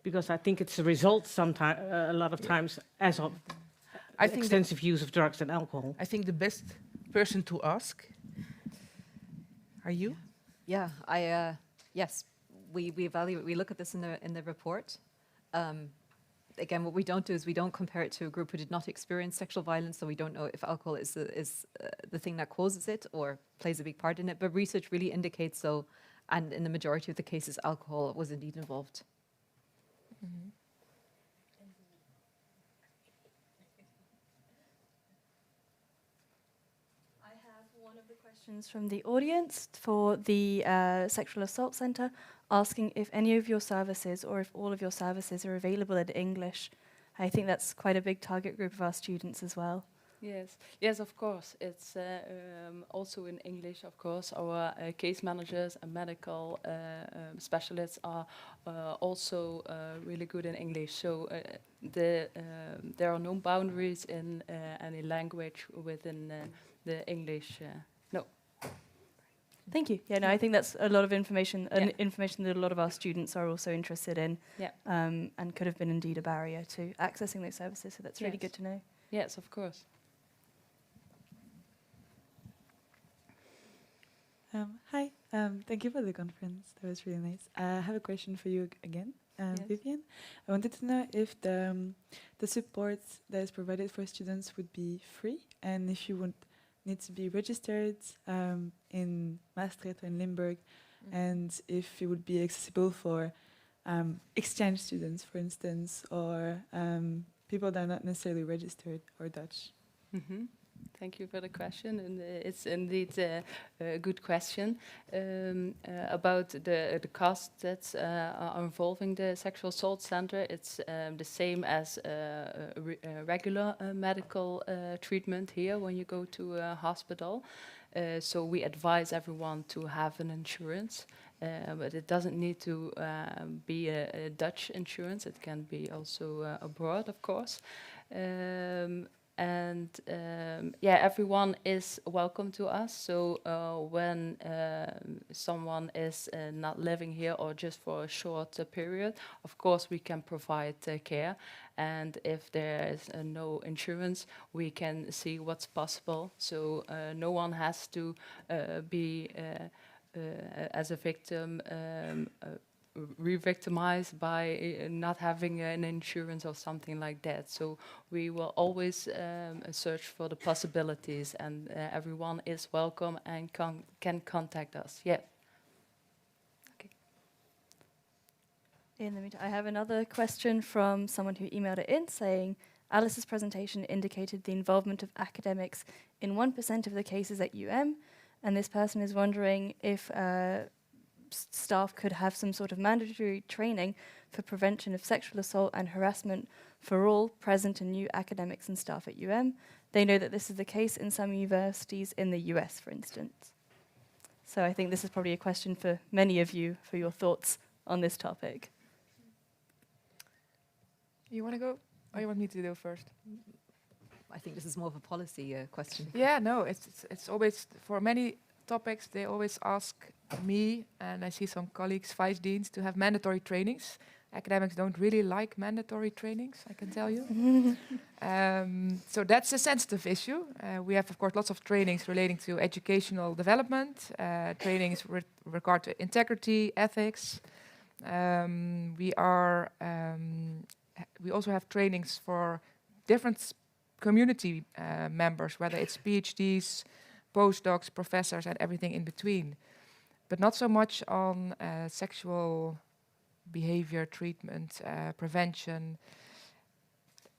Because I think it's a result sometimes, a lot of times, as of extensive use of drugs and alcohol. I think the best person to ask. Are you? Yeah, yes, we evaluate, we look at this in the report. Again, what we don't do is we don't compare it to a group who did not experience sexual violence, so we don't know if alcohol is the thing that causes it or plays a big part in it, but research really indicates so, and in the majority of the cases, alcohol was indeed involved. Mm-hmm. Questions from the audience for the Sexual Assault Centre, asking if any of your services or if all of your services are available in English. I think that's quite a big target group of our students as well. Yes, of course. It's also in English, of course. Our case managers and medical specialists are also really good in English. So there are no boundaries in any language within the English. No. Thank you. Yeah, no, I think that's a lot of information, information that a lot of our students are also interested in, and could have been indeed a barrier to accessing those services. So that's really good to know. Yes, of course. Hi, thank you for the conference. That was really nice. I have a question for you again, Vivian. I wanted to know if the support that is provided for students would be free, and if you would need to be registered in Maastricht or in Limburg, and if it would be accessible for exchange students, for instance, or people that are not necessarily registered or Dutch. Mm-hmm. Thank you for the question, and it's indeed a good question about the costs that are involving the Sexual Assault Center. It's the same as regular medical treatment here when you go to a hospital. So we advise everyone to have an insurance, but it doesn't need to be a Dutch insurance. It can be also abroad, of course. And everyone is welcome to us. So when someone is not living here or just for a short period, of course we can provide care. And if there is no insurance, we can see what's possible. So no one has to be as a victim re-victimized by not having an insurance or something like that. So we will always search for the possibilities, and everyone is welcome and can contact us. Yeah. Okay. In the meantime, I have another question from someone who emailed it in saying, Alice's presentation indicated the involvement of academics in 1% of the cases at UM, and this person is wondering if staff could have some sort of mandatory training for prevention of sexual assault and harassment for all present and new academics and staff at UM. They know that this is the case in some universities in the US, for instance. So I think this is probably a question for many of you for your thoughts on this topic. You want to go, or you want me to go first? I think this is more of a policy question. Yeah, no, it's always, for many topics, they always ask me, and I see some colleagues, vice deans, to have mandatory trainings. Academics don't really like mandatory trainings, I can tell you. So that's a sensitive issue. We have, of course, lots of trainings relating to educational development, trainings with regard to integrity, ethics. We also have trainings for different community members, whether it's PhDs, postdocs, professors, and everything in between. But not so much on sexual behavior, treatment, prevention.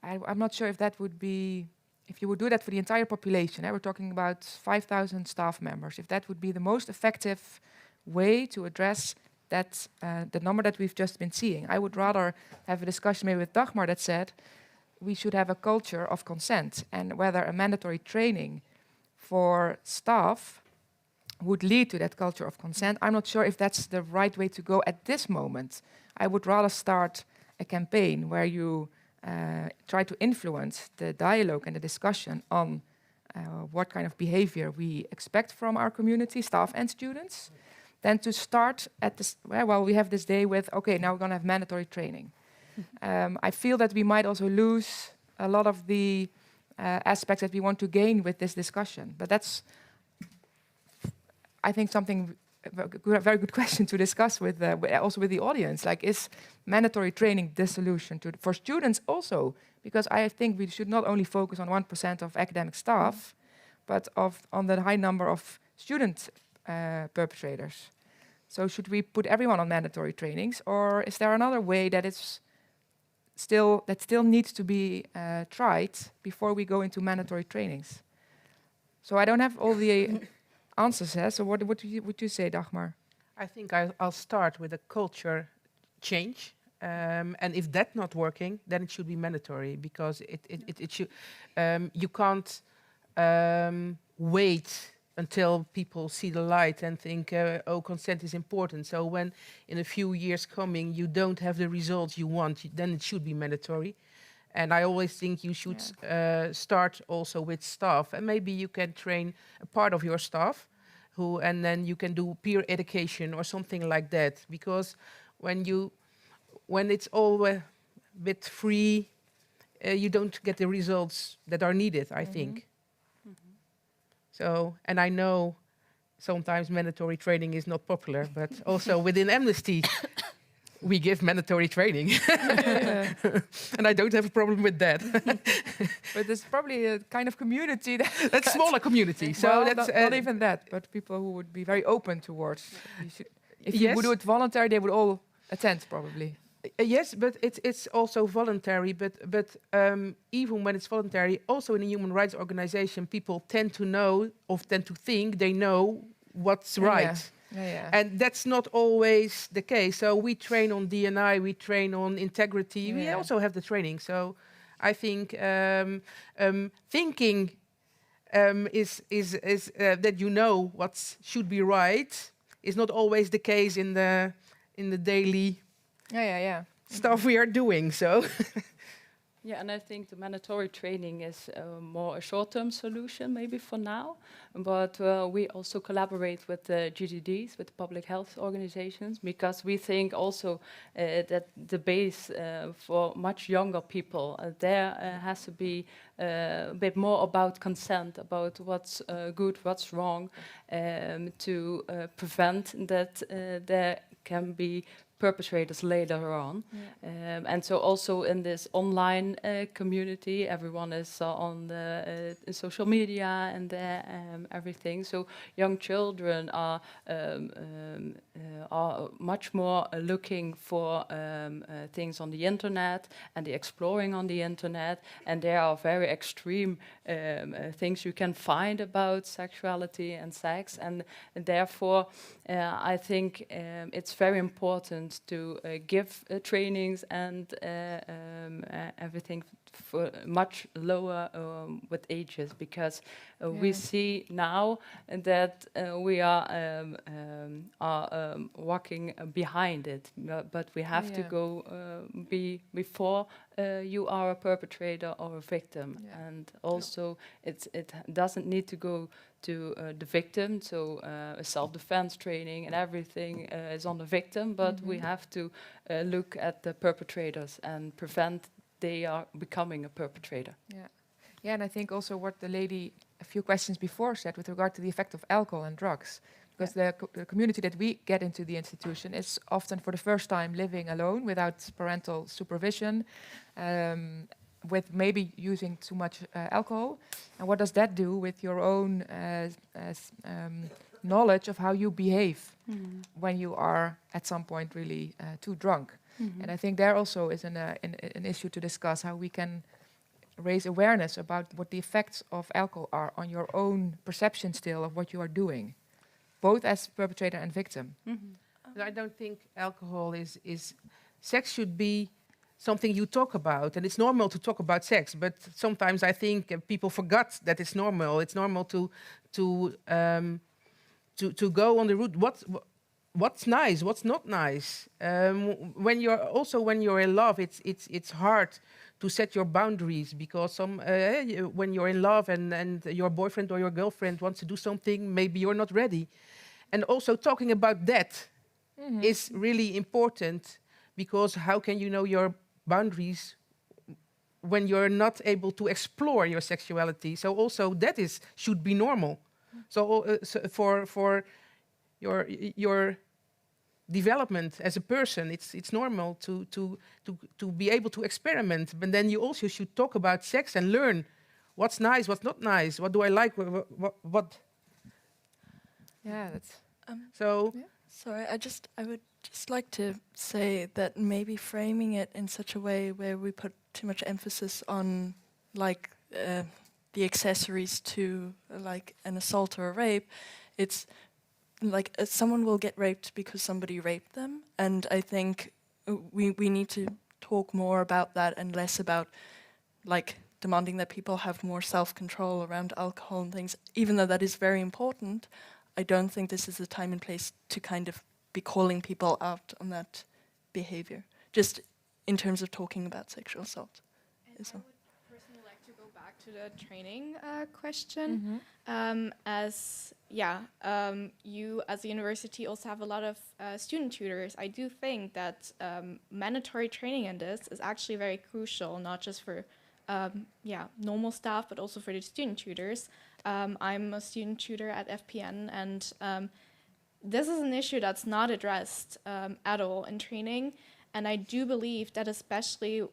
I'm not sure if that would be, if you would do that for the entire population. We're talking about 5,000 staff members. If that would be the most effective way to address that, the number that we've just been seeing. I would rather have a discussion maybe with Dagmar that said we should have a culture of consent, and whether a mandatory training for staff would lead to that culture of consent. I'm not sure if that's the right way to go at this moment. I would rather start a campaign where you try to influence the dialogue and the discussion on what kind of behavior we expect from our community, staff and students, than to start at this, well, we have this day with, okay, now we're going to have mandatory training. I feel that we might also lose a lot of the aspects that we want to gain with this discussion. But that's, I think, something, a very good question to discuss with also with the audience. Like, is mandatory training the solution for students also? Because I think we should not only focus on 1% of academic staff, but on the high number of student perpetrators. So should we put everyone on mandatory trainings, or is there another way that still needs to be tried before we go into mandatory trainings? So I don't have all the answers. So what would you say, Dagmar? I think I'll start with a culture change. And if that's not working, then it should be mandatory, because it should. You can't wait until people see the light and think, oh, consent is important. So when in a few years coming you don't have the results you want, then it should be mandatory. And I always think you should start also with staff, and maybe you can train a part of your staff, and then you can do peer education or something like that. Because when it's all a bit free, you don't get the results that are needed, I think. So, and I know sometimes mandatory training is not popular, but also within Amnesty, we give mandatory training. And I don't have a problem with that. But there's probably a kind of community that's smaller community. So well, that's not even that, but people who would be very open towards. If you would do it voluntary, they would all attend probably. Yes, but it's also voluntary. But even when it's voluntary, also in a human rights organization, people tend to know or tend to think they know what's right. Yeah. And that's not always the case. So we train on D&I, we train on integrity. We also have the training. So I think thinking is that you know what should be right is not always the case in the daily stuff we are doing. So. Yeah, and I think the mandatory training is more a short-term solution maybe for now, but we also collaborate with the GDDs, with the public health organizations, because we think also that the base for much younger people, there has to be a bit more about consent, about what's good, what's wrong, to prevent that there can be perpetrators later on. And so also in this online community, everyone is on the social media and everything. So young children are much more looking for things on the internet and exploring on the internet. And there are very extreme things you can find about sexuality and sex. And therefore, I think it's very important to give trainings and everything for much lower with ages, because we see now that we are walking behind it, but we have to go before you are a perpetrator or a victim, and also it doesn't need to go to the victim. So a self-defense training and everything is on the victim, but we have to look at the perpetrators and prevent they are becoming a perpetrator. Yeah. Yeah, and I think also what the lady a few questions before said with regard to the effect of alcohol and drugs. Because the community that we get into the institution is often for the first time living alone without parental supervision, with maybe using too much alcohol. And what does that do with your own knowledge of how you behave when you are at some point really too drunk? And I think there also is an issue to discuss how we can raise awareness about what the effects of alcohol are on your own perception still of what you are doing, both as perpetrator and victim. I don't think alcohol is sex should be something you talk about, and it's normal to talk about sex. But sometimes I think people forgot that it's normal. It's normal to go on the route. What's nice? What's not nice? When you're in love, it's hard to set your boundaries, because when you're in love and your boyfriend or your girlfriend wants to do something, maybe you're not ready. And also talking about that is really important, because how can you know your boundaries when you're not able to explore your sexuality? So also that should be normal. So for your development as a person, it's normal to be able to experiment. But then you also should talk about sex and learn what's nice, what's not nice, what do I like, what. Yeah, that's so. Yeah. Sorry, I would just like to say that maybe framing it in such a way where we put too much emphasis on like the accessories to like an assault or a rape, it's like someone will get raped because somebody raped them, and I think we need to talk more about that and less about like demanding that people have more self-control around alcohol and things. Even though that is very important, I don't think this is the time and place to kind of be calling people out on that behavior, just in terms of talking about sexual assault. And I would personally like to go back to the training question. You as a university also have a lot of student tutors. I do think that mandatory training in this is actually very crucial, not just for normal staff, but also for the student tutors. I'm a student tutor at FPN, and this is an issue that's not addressed at all in training. And I do believe that, especially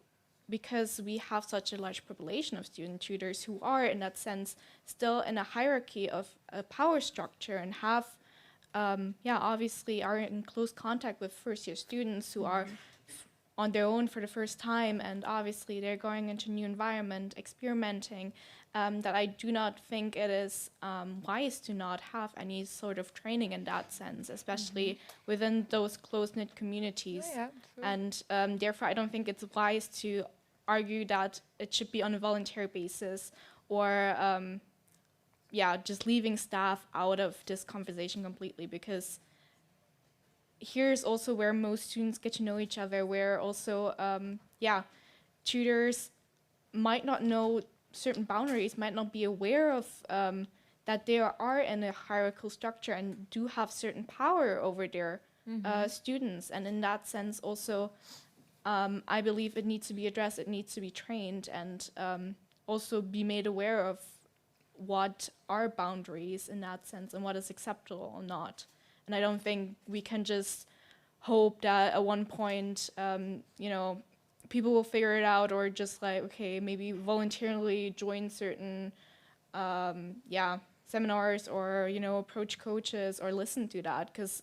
because we have such a large population of student tutors who are, in that sense, still in a hierarchy of a power structure and have, obviously are in close contact with first-year students who are on their own for the first time, and obviously they're going into a new environment, experimenting, that I do not think it is wise to not have any sort of training in that sense, especially within those close-knit communities. And therefore, I don't think it's wise to argue that it should be on a voluntary basis, or just leaving staff out of this conversation completely, because here's also where most students get to know each other, where also, tutors might not know certain boundaries, might not be aware of that they are in a hierarchical structure and do have certain power over their students. And in that sense also, I believe it needs to be addressed, it needs to be trained, and also be made aware of what are boundaries in that sense and what is acceptable or not. And I don't think we can just hope that at one point, people will figure it out, or just like, okay, maybe voluntarily join certain, seminars, or, approach coaches or listen to that. Because,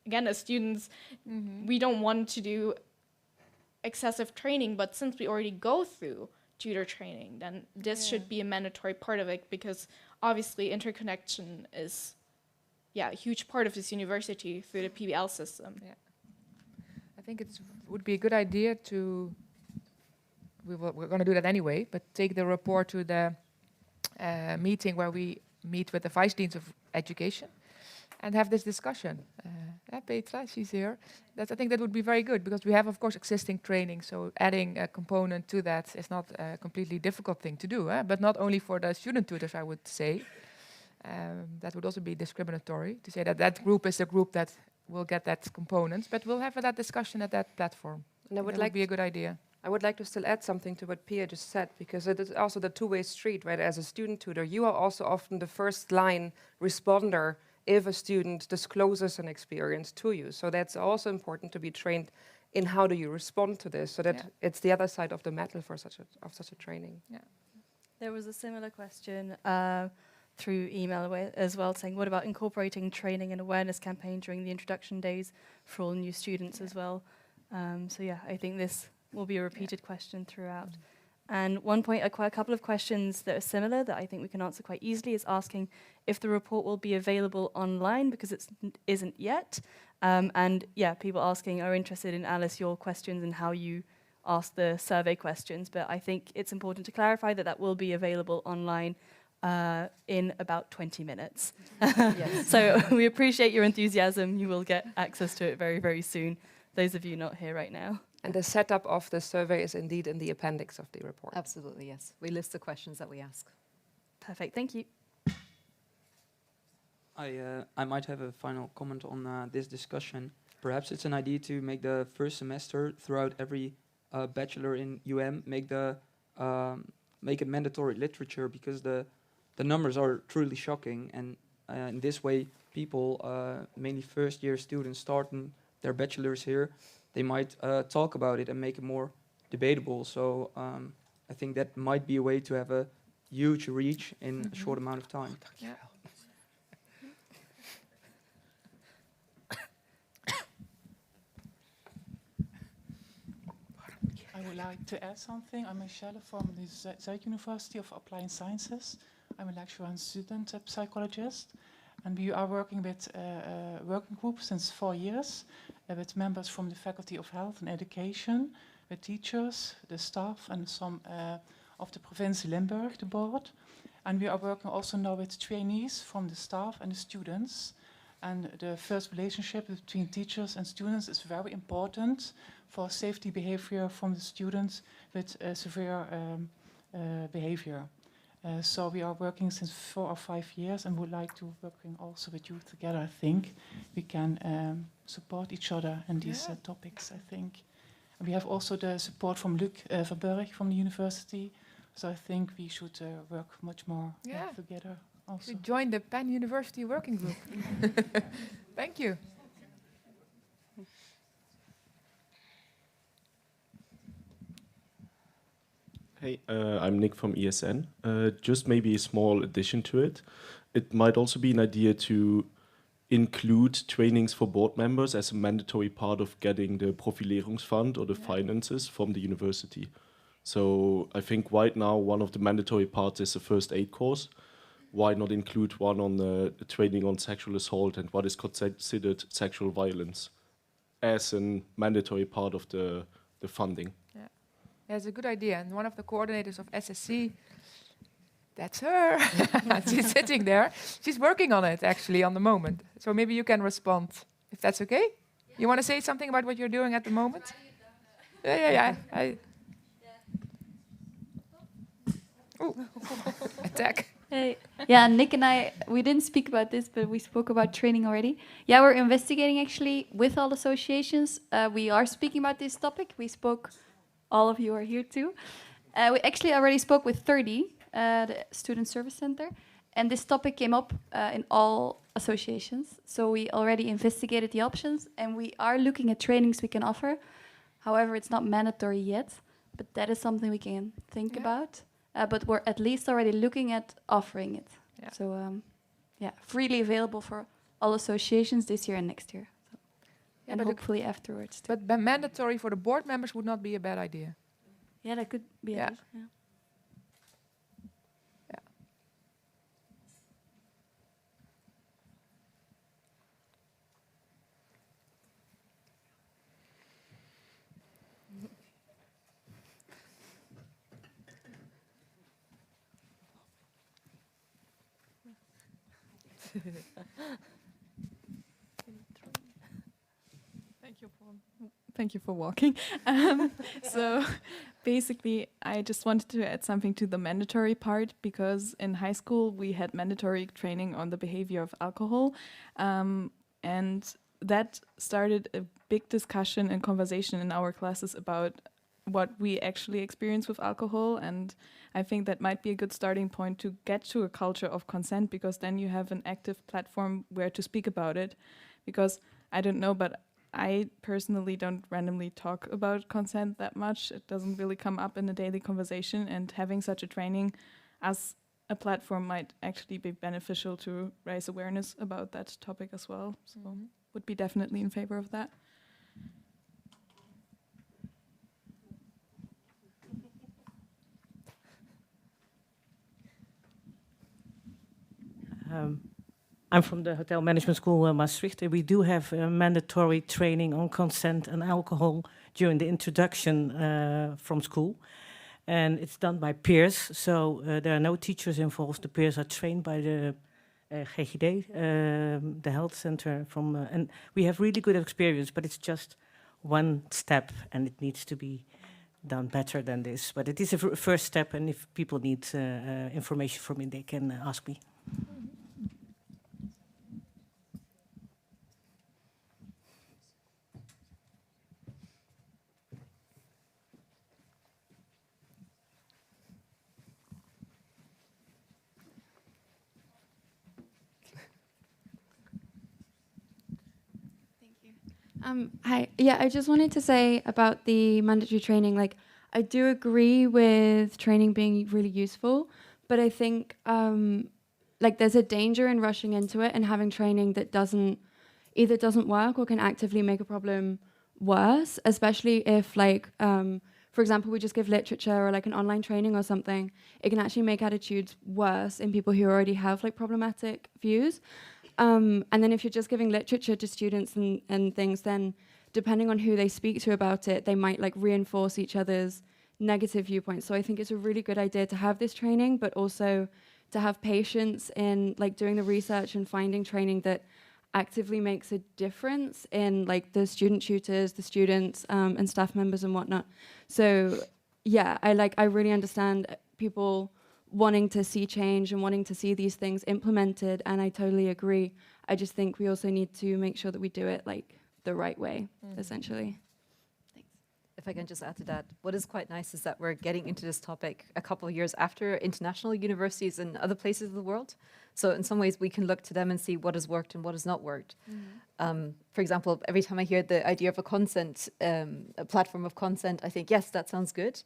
again, as students, we don't want to do excessive training, but since we already go through tutor training, then this should be a mandatory part of it, because obviously interconnection is a huge part of this university through the PBL system. Yeah. I think it would be a good idea to, we're going to do that anyway, but take the report to the meeting where we meet with the Vice Deans of Education and have this discussion. Petra, she's here. I think that would be very good, because we have, of course, existing training, so adding a component to that is not a completely difficult thing to do, but not only for the student tutors, I would say, That would also be discriminatory to say that that group is the group that will get that component. But we'll have that discussion at that platform. And I would That like would be a good idea. I would like to still add something to what Pia just said, because it is also the two-way street, right? As a student tutor, you are also often the first line responder if a student discloses an experience to you. So that's also important to be trained in how do you respond to this, so that it's the other side of the metal for such a training. Yeah. There was a similar question through email as well, saying, what about incorporating training and awareness campaign during the introduction days for all new students as well? So yeah, I think this will be a repeated question throughout. And one point, a couple of questions that are similar that I think we can answer quite easily is asking if the report will be available online, because it isn't yet. And yeah, people asking are interested in, Alice, your questions and how you ask the survey questions. But I think it's important to clarify that that will be available online in about 20 minutes. So we appreciate your enthusiasm. You will get access to it very, very soon, those of you not here right now. And the setup of the survey is indeed in the appendix of the report. Absolutely, yes. We list the questions that we ask. Perfect, thank you. I might have a final comment on this discussion. Perhaps it's an idea to make the first semester throughout every bachelor in make it mandatory literature, because the numbers are truly shocking, and in this way people, mainly first year students starting their bachelors here, they might talk about it and make it more debatable. So I think that might be a way to have a huge reach in a short amount of time. Yeah. I would like to add something. I'm Michelle from the Zuid University of Applied Sciences. I'm a lecturer and student psychologist. And we are working with a working group since 4 years with members from the Faculty of Health and Education, with teachers, the staff, and some of the Provincie Limburg, the board. And we are working also now with trainees from the staff and the students. And the first relationship between teachers and students is very important for safety behavior from the students with severe behavior. So we are working since 4 or 5 years and would like to working also with you together. I think we can support each other in these topics, I think. And we have also the support from Luc Verburg from the university. So I think we should work much more together also. To join the Pan University Working Group. Thank you. Hey, I'm Nick from ESN. Just maybe a small addition to it. It might also be an idea to include trainings for board members as a mandatory part of getting the Profileringsfund or the finances from the university. So I think right now one of the mandatory parts is the first aid course. Why not include one on the training on sexual assault and what is considered sexual violence as a mandatory part of the funding? That's a good idea. And one of the coordinators of SSC, that's her. She's sitting there. She's working on it, actually, on the moment. So maybe you can respond, if that's okay? Yeah. You want to say something about what you're doing at the moment? Yeah. Ooh, attack. Hey. Yeah, Nick and I, we didn't speak about this, but we spoke about training already. Yeah, we're investigating, actually, with all associations. We are speaking about this topic. We spoke... All of you are here too. We actually already spoke with 30, the Student Service Center, and this topic came up in all associations. So we already investigated the options, and we are looking at trainings we can offer. However, it's not mandatory yet, but that is something we can think about. But we're at least already looking at offering it. Yeah. So, freely available for all associations this year and next year. And hopefully afterwards. But mandatory for the board members would not be a bad idea. Yeah, that could be. Yeah. Thank you, Paul. Thank you for walking. So basically, I just wanted to add something to the mandatory part, because in high school we had mandatory training on the behavior of alcohol, and that started a big discussion and conversation in our classes about what we actually experience with alcohol. And I think that might be a good starting point to get to a culture of consent, because then you have an active platform where to speak about it. Because I don't know, but I personally don't randomly talk about consent that much. It doesn't really come up in a daily conversation, and having such a training as a platform might actually be beneficial to raise awareness about that topic as well. So would be definitely in favor of that. I'm from the Hotel Management School Maastricht. We do have mandatory training on consent and alcohol during the introduction from school. And it's done by peers, so there are no teachers involved. The peers are trained by the GGD, the health center. And we have really good experience, but it's just one step, and it needs to be done better than this. But it is a first step, and if people need information from me, they can ask me. Hi. Yeah, I just wanted to say about the mandatory training, like, I do agree with training being really useful, but I think, like, there's a danger in rushing into it and having training that either doesn't work or can actively make a problem worse, especially if, like, for example, we just give literature or, like, an online training or something. It can actually make attitudes worse in people who already have, like, problematic views. And then if you're just giving literature to students and things, then depending on who they speak to about it, they might like reinforce each other's negative viewpoints. So I think it's a really good idea to have this training, but also to have patience in like doing the research and finding training that actively makes a difference in like the student tutors, the students, and staff members and whatnot. So yeah, I really understand people wanting to see change and wanting to see these things implemented, and I totally agree. I just think we also need to make sure that we do it like the right way, essentially. Thanks. If I can just add to that, what is quite nice is that we're getting into this topic a couple of years after international universities in other places of the world. So in some ways we can look to them and see what has worked and what has not worked. For example, every time I hear the idea of a consent, a platform of consent, I think, yes, that sounds good.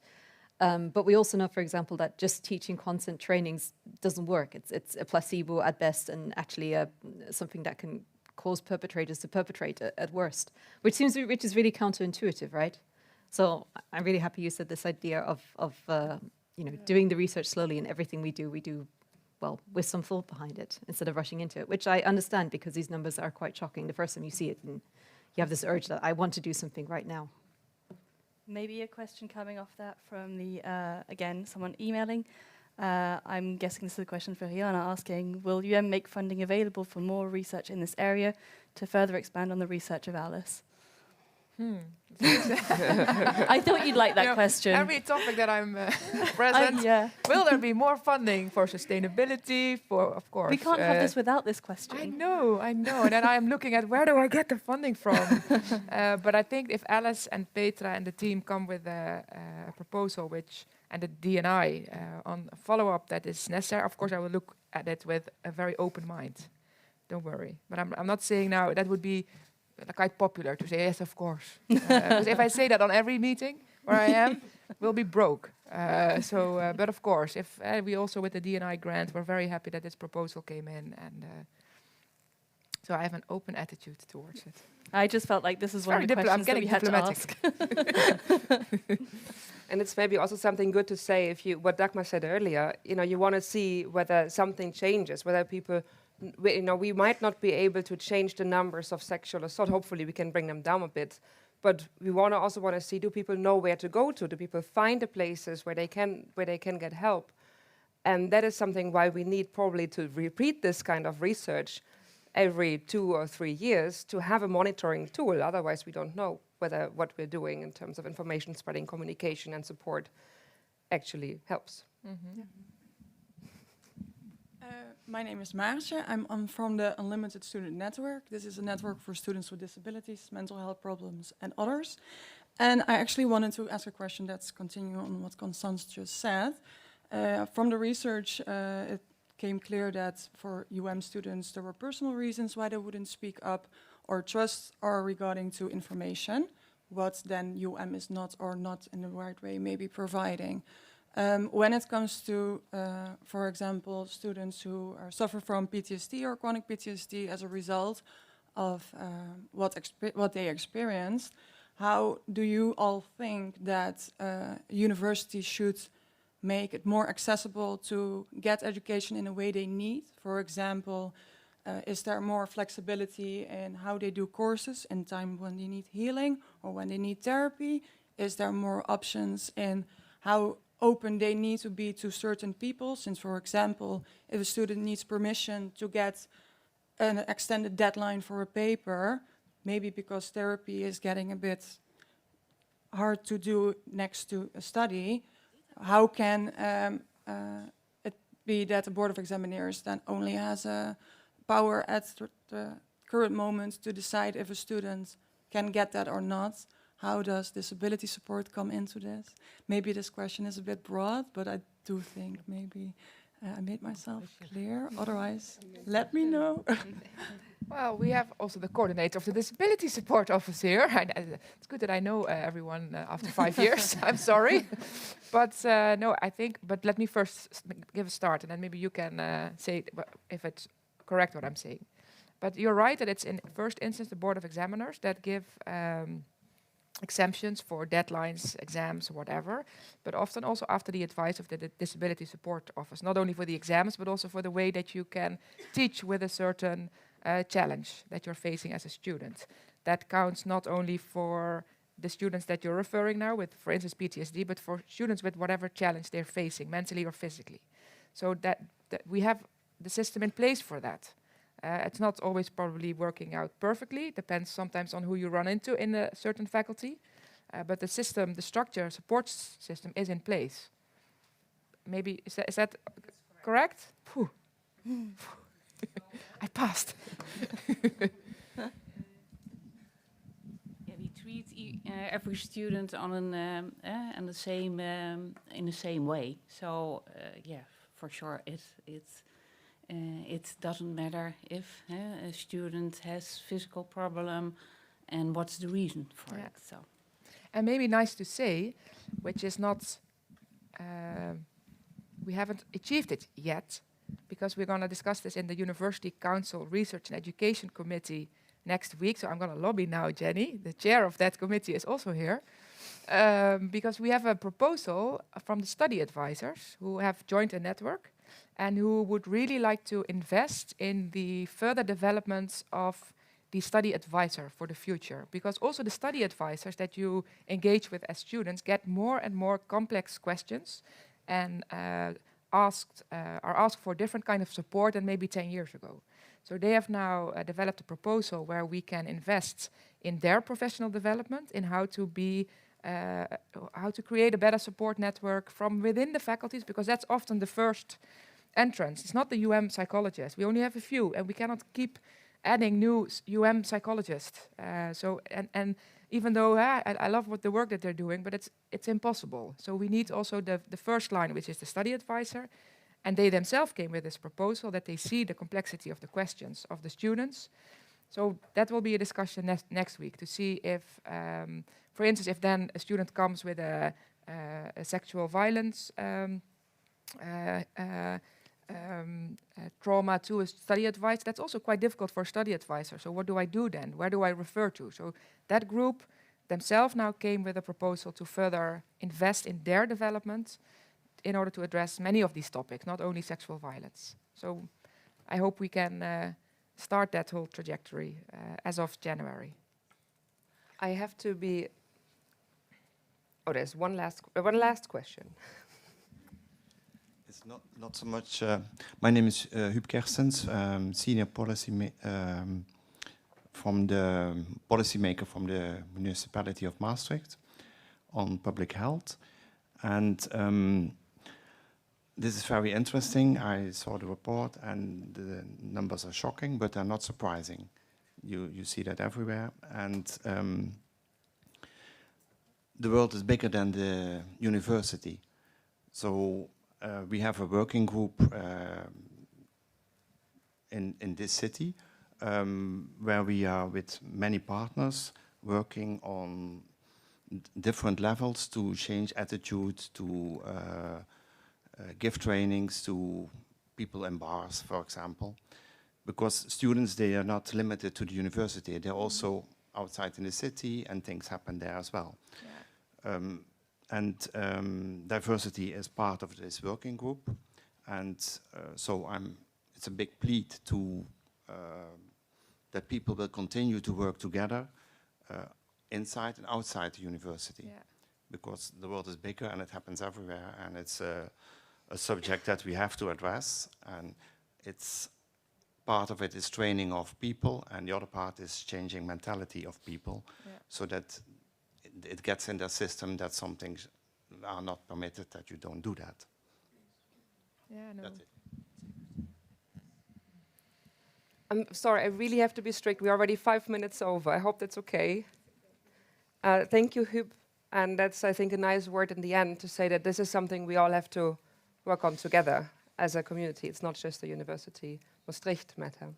But we also know, for example, that just teaching consent trainings doesn't work. It's a placebo at best, and actually something that can cause perpetrators to perpetrate at worst, which is really counterintuitive, right? So I'm really happy you said this idea of doing the research slowly, and everything we do well with some thought behind it instead of rushing into it, which I understand because these numbers are quite shocking the first time you see it, and you have this urge that I want to do something right now. Maybe a question coming off that from the, again, someone emailing. I'm guessing this is a question for Rihanna asking, will UM make funding available for more research in this area to further expand on the research of Alice? I thought you'd like that question. Every topic that I'm present, will there be more funding for sustainability? Of course. We can't have this without this question. I know. And then I'm looking at where do I get the funding from? But I think if Alice and Petra and the team come with a proposal and the D&I on a follow-up that is necessary, of course I will look at it with a very open mind. Don't worry. But I'm not saying now that would be quite popular to say yes, of course. Because if I say that on every meeting where I am, we'll be broke. But of course, if we also with the D&I grant, we're very happy that this proposal came in, and so I have an open attitude towards it. I just felt like this is one of the questions that we had to ask. And it's maybe also something good to say what Dagmar said earlier. You want to see whether something changes, whether people. We might not be able to change the numbers of sexual assault. Hopefully we can bring them down a bit. But we also want to see, do people know where to go to? Do people find the places where they can get help? And that is something why we need probably to repeat this kind of research every 2 or 3 years to have a monitoring tool. Otherwise we don't know whether what we're doing in terms of information spreading, communication and support actually helps. My name is Maartje. I'm from the Unlimited Student Network. This is a network for students with disabilities, mental health problems, and others. And I actually wanted to ask a question that's continuing on what Constance just said. From the research, it came clear that for students, there were personal reasons why they wouldn't speak up or trust or regarding to information, what then is not or not in the right way maybe providing. When it comes to, for example, students who suffer from PTSD or chronic PTSD as a result of what they experienced, how do you all think that universities should make it more accessible to get education in a way they need? For example, is there more flexibility in how they do courses in time when they need healing or when they need therapy? Is there more options in how open they need to be to certain people? Since, for example, if a student needs permission to get an extended deadline for a paper, maybe because therapy is getting a bit hard to do next to a study, how can it be that the Board of Examiners then only has a power at the current moment to decide if a student can get that or not? How does disability support come into this? Maybe this question is a bit broad, but I do think maybe I made myself clear. Otherwise, let me know. Well, we have also the coordinator of the Disability Support Office here. It's good that I know everyone after 5 years. I'm sorry. But no, I think, but let me first give a start, and then maybe you can say if it's correct what I'm saying. But you're right that it's in first instance the Board of Examiners that give exemptions for deadlines, exams, whatever, but often also after the advice of the Disability Support Office, not only for the exams, but also for the way that you can teach with a certain challenge that you're facing as a student. That counts not only for the students that you're referring now with, for instance, PTSD, but for students with whatever challenge they're facing, mentally or physically. So that we have the system in place for that. It's not always probably working out perfectly. It depends sometimes on who you run into in a certain faculty. But the system, the structure, support system is in place. Maybe, is that correct? I passed. Yeah, we treat every student on in the same way. So yeah, for sure, it doesn't matter if a student has physical problem and what's the reason for it. So, and maybe nice to say, which is not, we haven't achieved it yet, because we're going to discuss this in the University Council Research and Education Committee next week. So I'm going to lobby now, Jenny. The chair of that committee is also here. Because we have a proposal from the study advisors who have joined a network and who would really like to invest in the further developments of the study advisor for the future. Because also the study advisors that you engage with as students get more and more complex questions and are asked for different kind of support than maybe 10 years ago. So they have now developed a proposal where we can invest in their professional development, in how to create a better support network from within the faculties, because that's often the first entrance. It's not the psychologists. We only have a few, and we cannot keep adding new psychologists. And even though I love the work that they're doing, but it's impossible. So we need also the first line, which is the study advisor, and they themselves came with this proposal that they see the complexity of the questions of the students. So that will be a discussion next week to see if, for instance, if then a student comes with a sexual violence trauma to a study advisor, that's also quite difficult for a study advisor. So what do I do then? Where do I refer to? So that group themselves now came with a proposal to further invest in their development in order to address many of these topics, not only sexual violence. So I hope we can start that whole trajectory as of January. I have to be... Oh, there's one last question. It's not so much... my name is Huub Kerstens, Senior Policy from the policymaker from the municipality of Maastricht on public health. And this is very interesting. I saw the report and the numbers are shocking, but they're not surprising. You see that everywhere. And the world is bigger than the university. So we have a working group in this city where we are with many partners working on different levels to change attitudes, to give trainings to people in bars, for example. Because students, they are not limited to the university. They're also outside in the city and things happen there as well. Yeah. Diversity is part of this working group. And so it's a big plea to that people will continue to work together inside and outside the university. Yeah. Because the world is bigger and it happens everywhere, and it's a subject that we have to address, and it's part of it is training of people, and the other part is changing mentality of people, so that it gets in their system that some things are not permitted, that you don't do that. Yeah, no. That's it. I'm sorry, I really have to be strict. We're already 5 minutes over. I hope that's okay. Thank you, Huub. And that's, I think, a nice word in the end to say that this is something we all have to work on together as a community. It's not just a University Maastricht matter.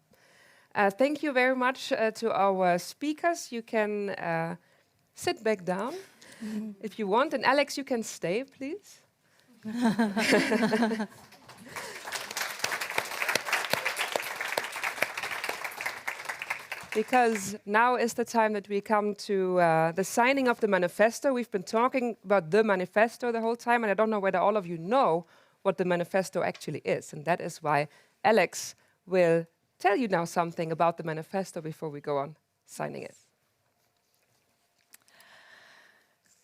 Thank you very much to our speakers. You can sit back down if you want. And Alex, you can stay, please. Because now is the time that we come to the signing of the manifesto. We've been talking about the manifesto the whole time, and I don't know whether all of you know what the manifesto actually is. And that is why Alex will tell you now something about the manifesto before we go on signing it.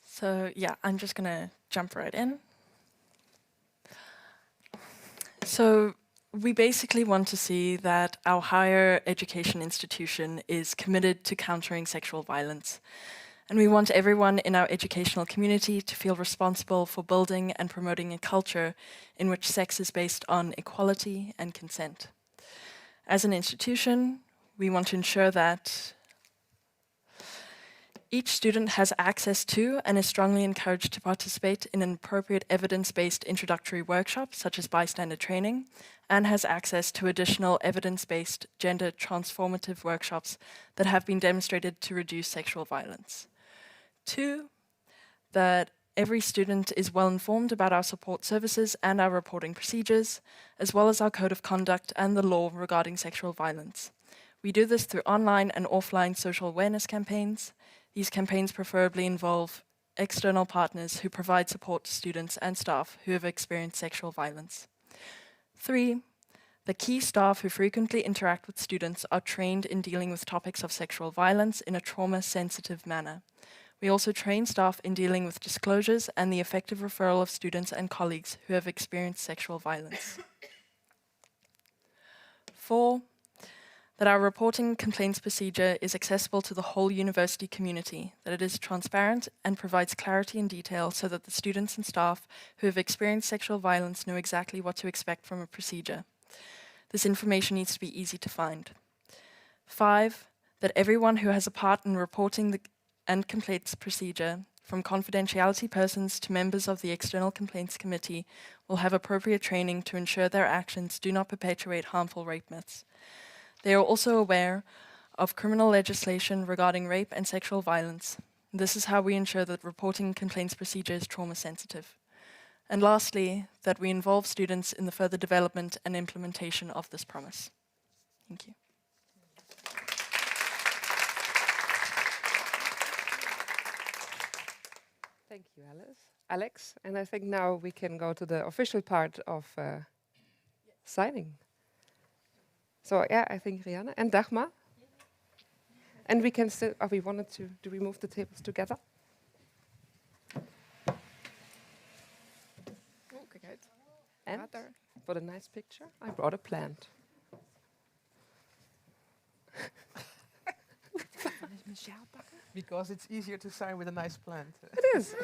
So yeah, I'm just gonna jump right in. So we basically want to see that our higher education institution is committed to countering sexual violence. And we want everyone in our educational community to feel responsible for building and promoting a culture in which sex is based on equality and consent. As an institution, we want to ensure that each student has access to and is strongly encouraged to participate in an appropriate evidence-based introductory workshop, such as bystander training, and has access to additional evidence-based gender transformative workshops that have been demonstrated to reduce sexual violence. 2, that every student is well informed about our support services and our reporting procedures, as well as our code of conduct and the law regarding sexual violence. We do this through online and offline social awareness campaigns. These campaigns preferably involve external partners who provide support to students and staff who have experienced sexual violence. 3, the key staff who frequently interact with students are trained in dealing with topics of sexual violence in a trauma-sensitive manner. We also train staff in dealing with disclosures and the effective referral of students and colleagues who have experienced sexual violence. 4, that our reporting complaints procedure is accessible to the whole university community, that it is transparent and provides clarity and detail so that the students and staff who have experienced sexual violence know exactly what to expect from a procedure. This information needs to be easy to find. 5, that everyone who has a part in reporting and complaints procedure, from confidentiality persons to members of the External Complaints Committee, will have appropriate training to ensure their actions do not perpetuate harmful rape myths. They are also aware of criminal legislation regarding rape and sexual violence. This is how we ensure that reporting complaints procedure is trauma sensitive. And lastly, that we involve students in the further development and implementation of this promise. Thank you. Thank you, Alex. And I think now we can go to the official part of signing. So yeah, I think Rianne and Dagmar. And we can still, we wanted to, do we move the tables together? Oh, kijk uit. And for the nice picture, I brought a plant. sjaal pakken? Because it's easier to sign with a nice plant. It is.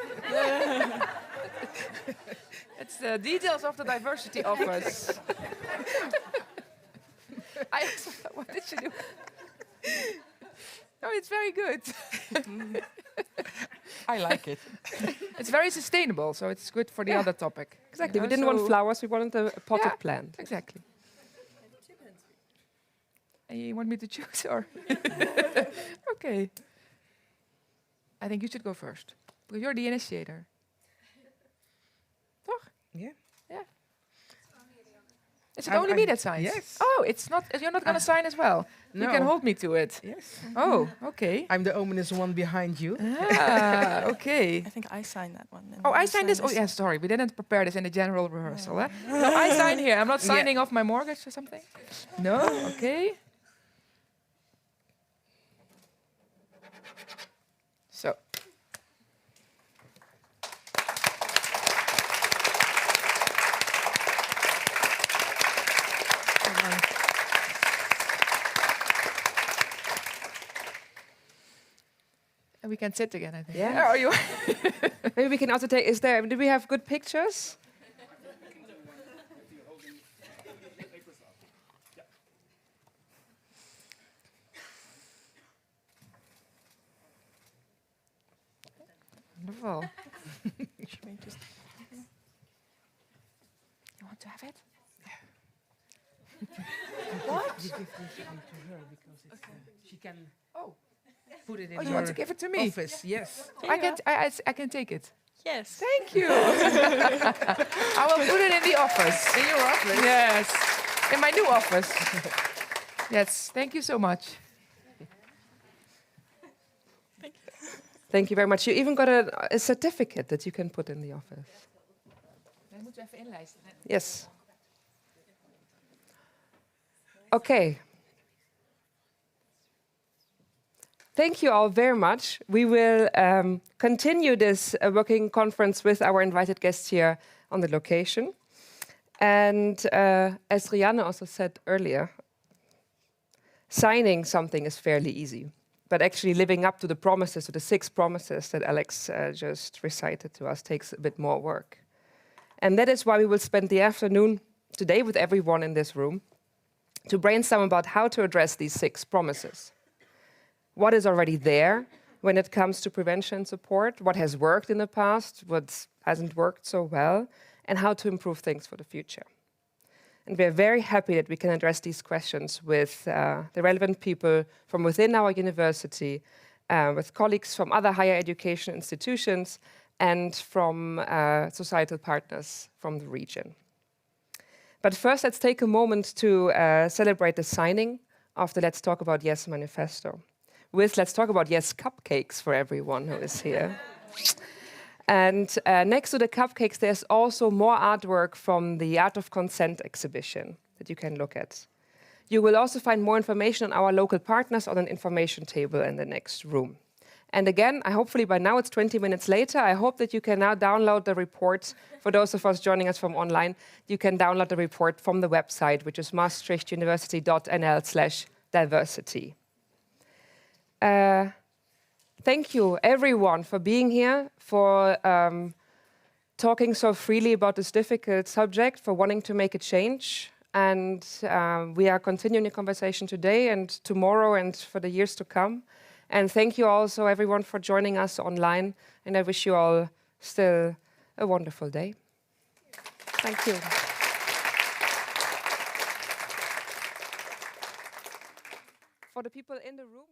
It's the details of the diversity office. What did you do? Oh, it's very good. I like it. It's very sustainable, so it's good for the other topic. Exactly. We didn't want flowers, we wanted a potted plant. Exactly. And you want me to choose, or? Okay. I think you should go first, because you're the initiator. Toch? Yeah. Yeah. Is it only me that signs? Yes. Oh, it's not. You're not going to sign as well. No. You can hold me to it. Yes. Oh, okay. I'm the ominous one behind you. Ah, okay. I think I signed that one. Oh, I signed this. Oh, yeah, sorry. We didn't prepare this in the general rehearsal. Eh? No, I sign here. I'm not signing off my mortgage or something. No? Okay. So. And we can sit again, I think. Yeah. Are you? Maybe we can also take. Do we have good pictures? Wonderful. Should we just? You want to have it? What? You give this one to her because it's, she can put it in Oh, you her want to give it to me? office. Yes. I can take it. Yes. Thank you. I will put it in the office. In your office? Yes. In my new office. Yes. Thank you so much. Thank you very much. You even got a certificate that you can put in the office. Dan moeten we even inlijsten. Yes. Okay. Thank you all very much. We will continue this working conference with our invited guests here on the location. And as Rianne also said earlier, signing something is fairly easy. But actually living up to the promises, to the 6 promises that Alex just recited to us, takes a bit more work. And that is why we will spend the afternoon today with everyone in this room to brainstorm about how to address these 6 promises. What is already there when it comes to prevention and support, what has worked in the past, what hasn't worked so well, and how to improve things for the future. And we're very happy that we can address these questions with the relevant people from within our university, with colleagues from other higher education institutions, and from societal partners from the region. But first, let's take a moment to celebrate the signing of the Let's Talk About Yes Manifesto, with Let's Talk About Yes cupcakes for everyone who is here. And next to the cupcakes, there's also more artwork from the Art of Consent exhibition that you can look at. You will also find more information on our local partners on an information table in the next room. And again, hopefully by now it's 20 minutes later. I hope that you can now download the report. For those of us joining us from online, you can download the report from the website, which is maastrichtuniversity.nl/diversity. Thank you, everyone, for being here, for talking so freely about this difficult subject, for wanting to make a change. And we are continuing the conversation today and tomorrow and for the years to come. And thank you also, everyone, for joining us online. And I wish you all still a wonderful day. Thank you. For the people in the room...